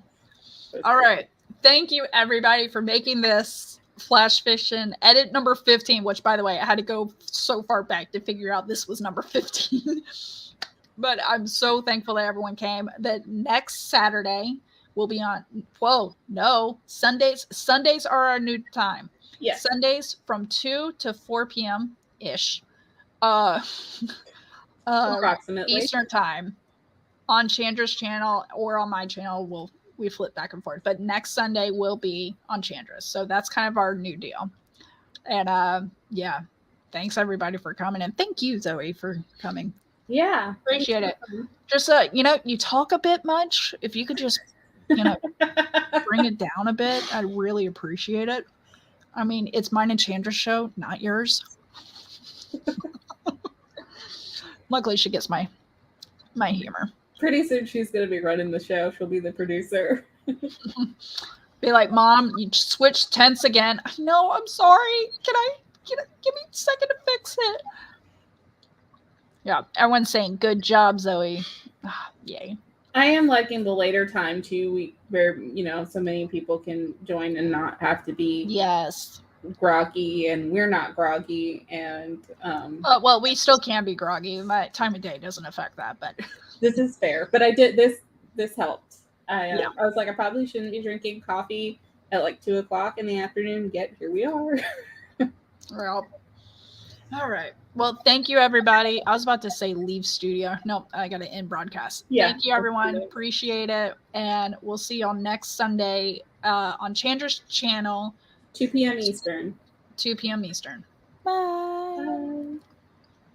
All right. Thank you, everybody, for making this Flash Fiction edit number 15, which, by the way, I had to go so far back to figure out this was number 15. But I'm so thankful that everyone came. That next Saturday will be on, well, no, Sundays. Sundays are our new time. Yes. Sundays from 2 to 4 p.m.-ish. Approximately. Eastern time on Chandra's channel or on my channel. We flip back and forth, but next Sunday will be on Chandra's. So that's kind of our new deal. And yeah, thanks everybody for coming. And thank you, Zoe, for coming. Yeah. Appreciate it. Just, you talk a bit much. If you could just, bring it down a bit, I'd really appreciate it. I mean, it's mine and Chandra's show, not yours. Luckily, she gets my humor. Pretty soon she's going to be running the show. She'll be the producer. Be like, Mom, you switched tense again. No, I'm sorry. Can I give me a second to fix it? Yeah, everyone's saying, good job, Zoe. Yay. I am liking the later time, too, where, so many people can join and not have to be groggy, and we're not groggy. And well, we still can be groggy. My time of day doesn't affect that, but this is fair. But I did this helped. I was like, I probably shouldn't be drinking coffee at like 2:00 in the afternoon, yet here we are. Well, all right. Well, thank you, everybody. I was about to say leave studio. Nope, I got to end broadcast. Yeah, thank you, everyone. Appreciate it. And we'll see you all next Sunday on Chandra's channel. 2 p.m. Eastern. 2 p.m. Eastern. Bye.